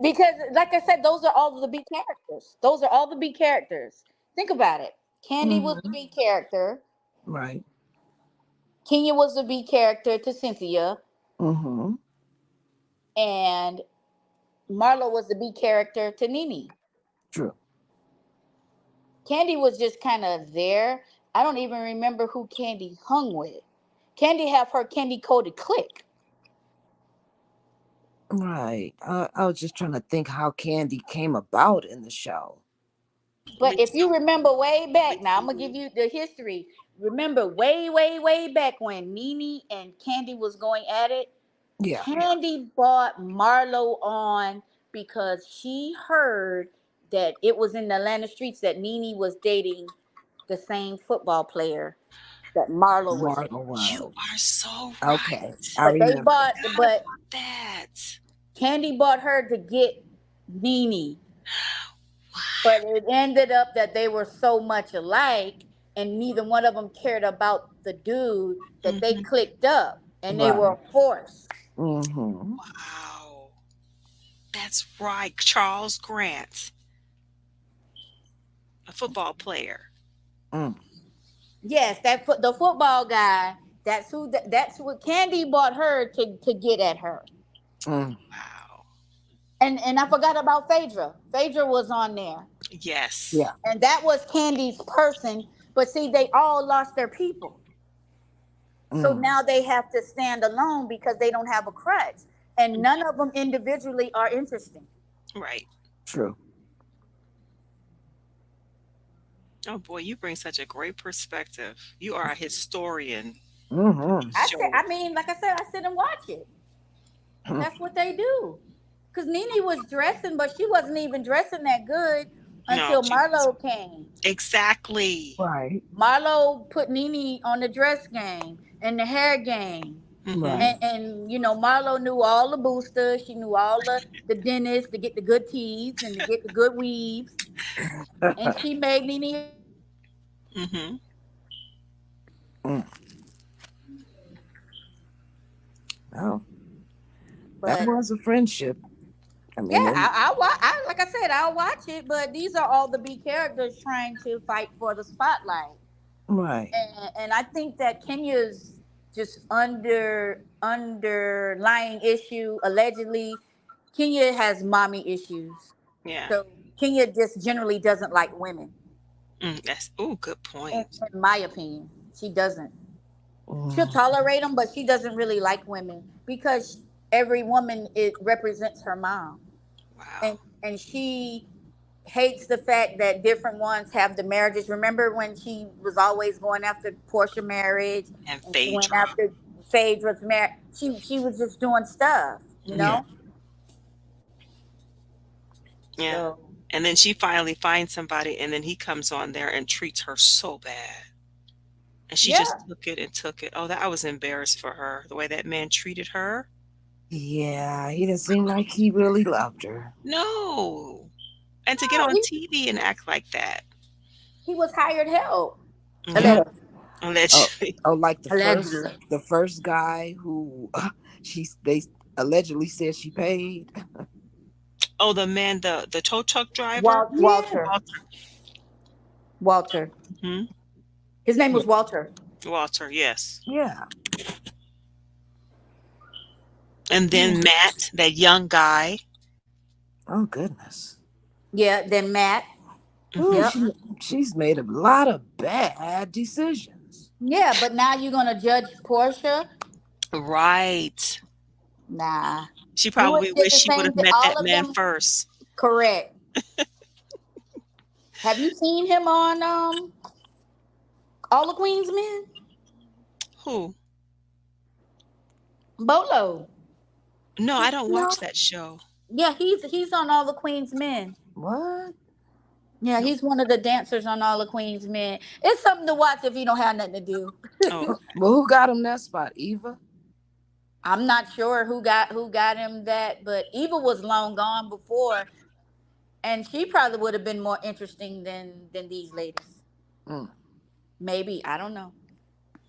Because, like I said, those are all of the B characters. Those are all the B characters. Think about it. Candy was the Hmm. B character. Right. Kenya was the B character to Cynthia, Hmm. and Marlo was the B character to Nene. True. Candy was just kind of there. I don't even remember who Candy hung with. Candy have her candy coated clique. Right. I was just trying to think how Candy came about in the show. But if Lisa. you remember way back, now Lisa I'm gonna give knew. you the history. Remember way, way, way back when Nene and Candy was going at it. Yeah. Candy bought Marlo on because she heard that it was in the Atlanta streets that Nene was dating the same football player that Marlo was dating. Margot You was. are so Okay. right. I But they remember bought, that. Forgot but about that. Candy bought her to get Nene. But it ended up that they were so much alike, and neither one of them cared about the dude that they Mhm. clicked up, and they were Right. a force. Mm-hmm. Wow. That's right. Charles Grant, a football player. Mm. Yes, the football guy. That's what Candy bought her to get at her. Mm. Wow. And I forgot about Phaedra. Phaedra was on there, Yes. Yeah. and that was Candy's person. But see, they all lost their people, so Mm. now they have to stand alone because they don't have a crutch, and none of them individually are interesting. Right. True. Oh boy, you bring such a great perspective. You are a historian of Mm-hmm. these shows. I mean, like I said, I sit and watch it. That's what they do. Cause Nene was dressing, but she wasn't even dressing that good No, until she was Marlo came. exactly. Right. Marlo put Nene on the dress game and the hair game. Mm-hmm. Right. And Marlo knew all the boosters. She knew all the dentists to get the good teeth and to get the good weaves. And she made Nene a queen. Mm-hmm. Mm. Oh, that But was a friendship. I yeah, mean, it, like I said, I'll watch it. But these are all the B characters trying to fight for the spotlight. right. And I think that Kenya's just underlying issue allegedly, Kenya has mommy issues. Yeah. So Kenya just generally doesn't like women. That's, oh, good In, point. in my opinion, she doesn't. She'll Mm. tolerate them, but she doesn't really like women because every woman it represents her mom, Wow. and she hates the fact that different ones have the marriages. Remember when she was always going after Portia marriage, And and she went Phaedra. after Phaedra's marriage. She was just doing stuff, Yeah. Yeah. So And then she finally finds somebody, and then he comes on there and treats her so bad. And she Yeah. just took it and took it. Oh, that I was embarrassed for her, the way that man treated her. Yeah, he didn't seem like he really loved her. No. And to get No, on TV and act like that. he was hired help. Yeah, Allegedly. Oh, allegedly. oh, like Allegedly. the first guy who they allegedly said she paid. Oh, the man, the tow truck driver? Yeah. Walter. Walter. Walter. Hmm. His name was Walter. Walter, yes. Yeah. And then Matt, that young guy. Oh goodness. Yeah. Then Matt. Ooh, Hmm. Yep. she's made a lot of bad decisions. Yeah, but now you're gonna judge Portia? Right. Nah. She You would probably did wished the she would same have thing. met All that of man them. first. Correct. Have you seen him on All the Queen's Men? Who? Bolo. No, I don't No. watch that show. Yeah, he's on All the Queen's Men. What? Yeah, No. he's one of the dancers on All the Queen's Men. It's something to watch if you don't have nothing to do. Oh, Well, who got him that spot? Eva? I'm not sure who got him that, but Eva was long gone before, and she probably would have been more interesting than these ladies. Mm. Maybe, I don't know.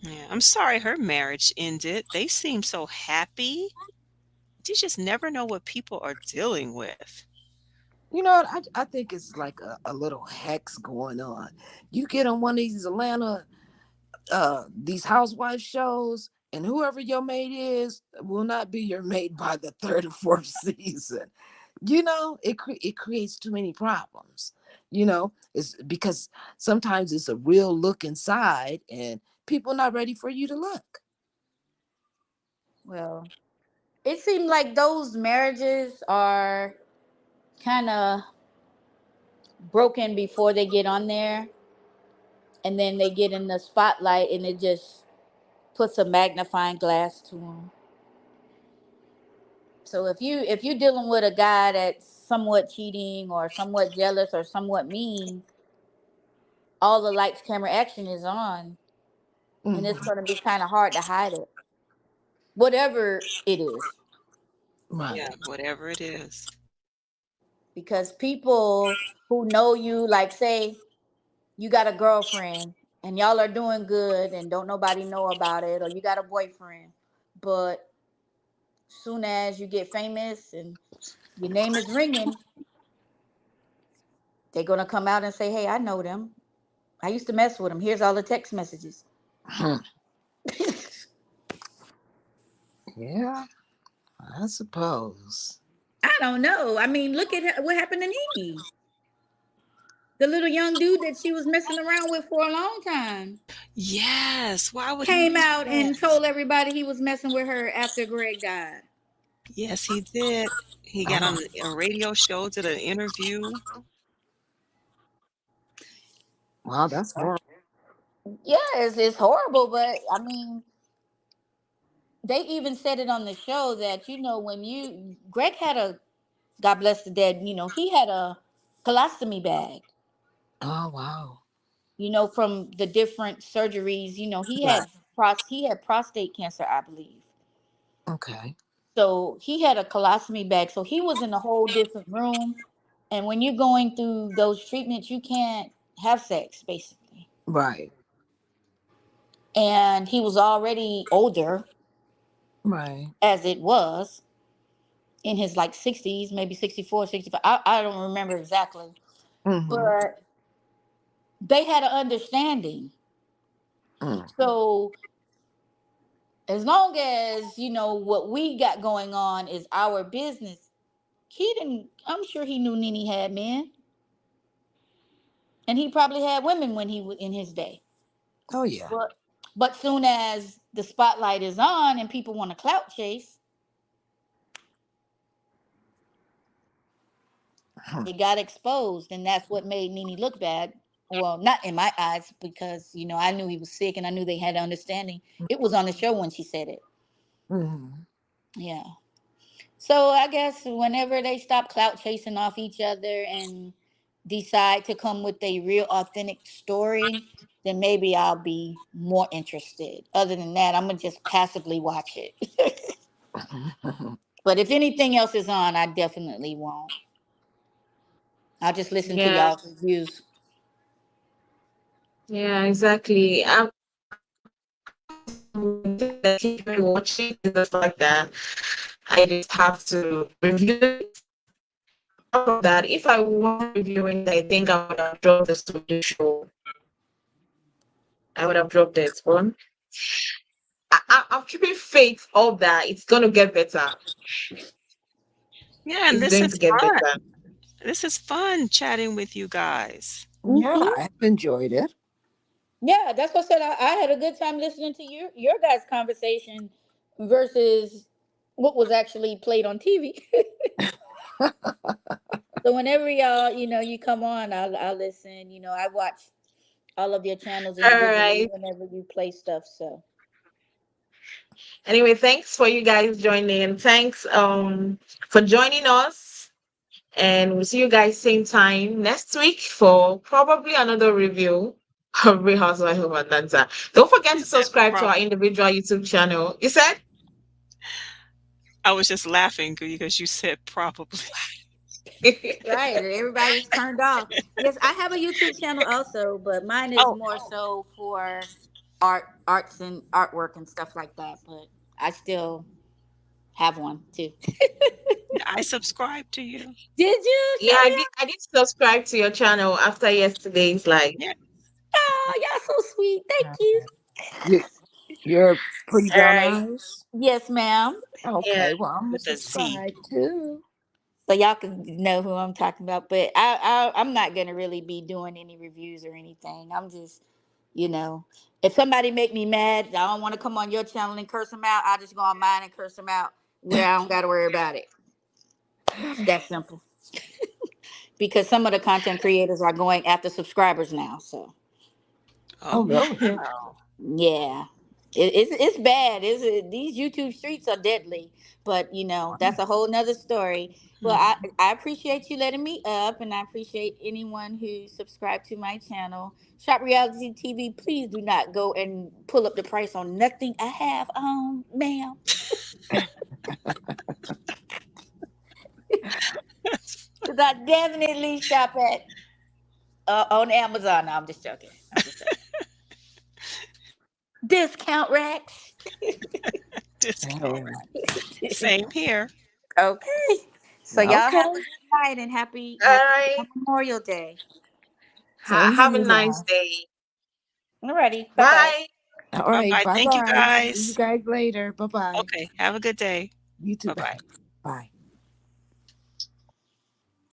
yeah. I'm sorry her marriage ended. They seem so happy. You just never know what people are dealing with. You know what? I think it's like a little hex going on. You get on one of these Atlanta these housewife shows, and whoever your mate is will not be your mate by the third or fourth season. You know, it creates too many problems. You know, it's because sometimes it's a real look inside, and people not ready for you to look. Well, it seemed like those marriages are kind of broken before they get on there, and then they get in the spotlight, and it just puts a magnifying glass to them. So if you're dealing with a guy that's somewhat cheating or somewhat jealous or somewhat mean, all the lights, camera, action is on, and it's Mhm. going to be kind of hard to hide it, whatever it is, Yeah, Right. whatever it is. because people who know you, like say you got a girlfriend and y'all are doing good and don't nobody know about it, or you got a boyfriend, but soon as you get famous and your name is ringing, they're gonna come out and say, "Hey, I know them. I used to mess with them. Here's all the text messages." Hmm. Yeah, I suppose. I don't know. I mean, look at what happened to Nene, the little young dude that she was messing around with for a long time. Yes. Why would he Came do out and that? told everybody he was messing with her after Greg died. Yes, he did. He got on Oh, a radio show, did an interview. wow, that's horrible. Yeah, it's horrible, but I mean, they even said it on the show that when you Greg had a, God bless the dead, he had a colostomy bag, Oh, wow. from the different surgeries. He Right. had he had prostate cancer, I believe. Okay. So he had a colostomy bag. So he was in a whole different room. And when you're going through those treatments, you can't have sex, basically. Right. And he was already older, Right. as it was, in his like 60s, maybe 64, 65. I don't remember exactly. Mm-hmm. But they had an understanding. Mm. So as long as, what we got going on is our business, I'm sure he knew Nene had men. And he probably had women when he was in his day. Oh, yeah. But soon as the spotlight is on and people want to clout chase, Hmm. it got exposed, and that's what made Nene look bad. Well, not in my eyes, because I knew he was sick, and I knew they had an understanding. It was on the show when she said it. Mm-hmm. Yeah. So I guess whenever they stop clout chasing off each other and decide to come with a real authentic story, then maybe I'll be more interested. Other than that, I'm gonna just passively watch it. But if anything else is on, I definitely won't. I'll just listen to Yeah, y'all's reviews. yeah, exactly. Things that keep me watching is the fact that I just have to review it. Apart from that, if I wasn't reviewing it, I think I would have dropped the studio show. I would have dropped it. But I'm keeping faith of that it's going to get better. Yeah, and It's this going to is get fun. better. This is fun chatting with you guys. Yeah, Hmm. I've enjoyed it. Yeah, that's what I said. I had a good time listening to your guys' conversation versus what was actually played on TV. So whenever y'all, you come on, I'll listen. I watch all of your channels All individually right. whenever you play stuff. So Anyway, thanks for you guys joining. Thanks for joining us. And we'll see you guys same time next week for probably another review of Real Housewives of Atlanta. Don't forget You to said subscribe to our probably. individual YouTube channel. You said? I was just laughing because you said probably. right, everybody's turned off. Yes, I have a YouTube channel also, but mine is Oh, more so for arts and artwork and stuff like that. But I still have one too. yeah, I subscribe to you. Did you Yeah, show me? I did subscribe to your channel after yesterday's live. Yeah. Oh, y'all so sweet. Thank you. You, you're pretty All brown right. eyes. Yes, ma'am. Yeah. Okay, well, I'm gonna With a Z. subscribe too. So y'all can know who I'm talking about. But I'm not gonna really be doing any reviews or anything. I'm just, you know, if somebody make me mad, I don't want to come on your channel and curse them out. I'll just go on mine and curse them out where I don't got to worry about it. It's that simple. Because some of the content creators are going after subscribers now. So Oh, Oh, really? wow. yeah, it's bad. These YouTube streets are deadly. But that's a whole nother story. Well, I appreciate you letting me up, and I appreciate anyone who subscribed to my channel. Shop Reality TV. Please do not go and pull up the price on nothing I have on, ma'am. Because I definitely shop at on Amazon. No, I'm just joking. I'm just joking. Discount racks. Discount. Oh, Same here. Okay. So y'all okay. have a good night and happy All happy right. Memorial Day. Same to Have a you nice guys. day. Alrighty. Bye bye. Bye. All Bye right. bye. Bye Thank you bye. See you guys. guys later. Bye bye. Okay. Have a good day. You too, Bye bye. babe. Bye.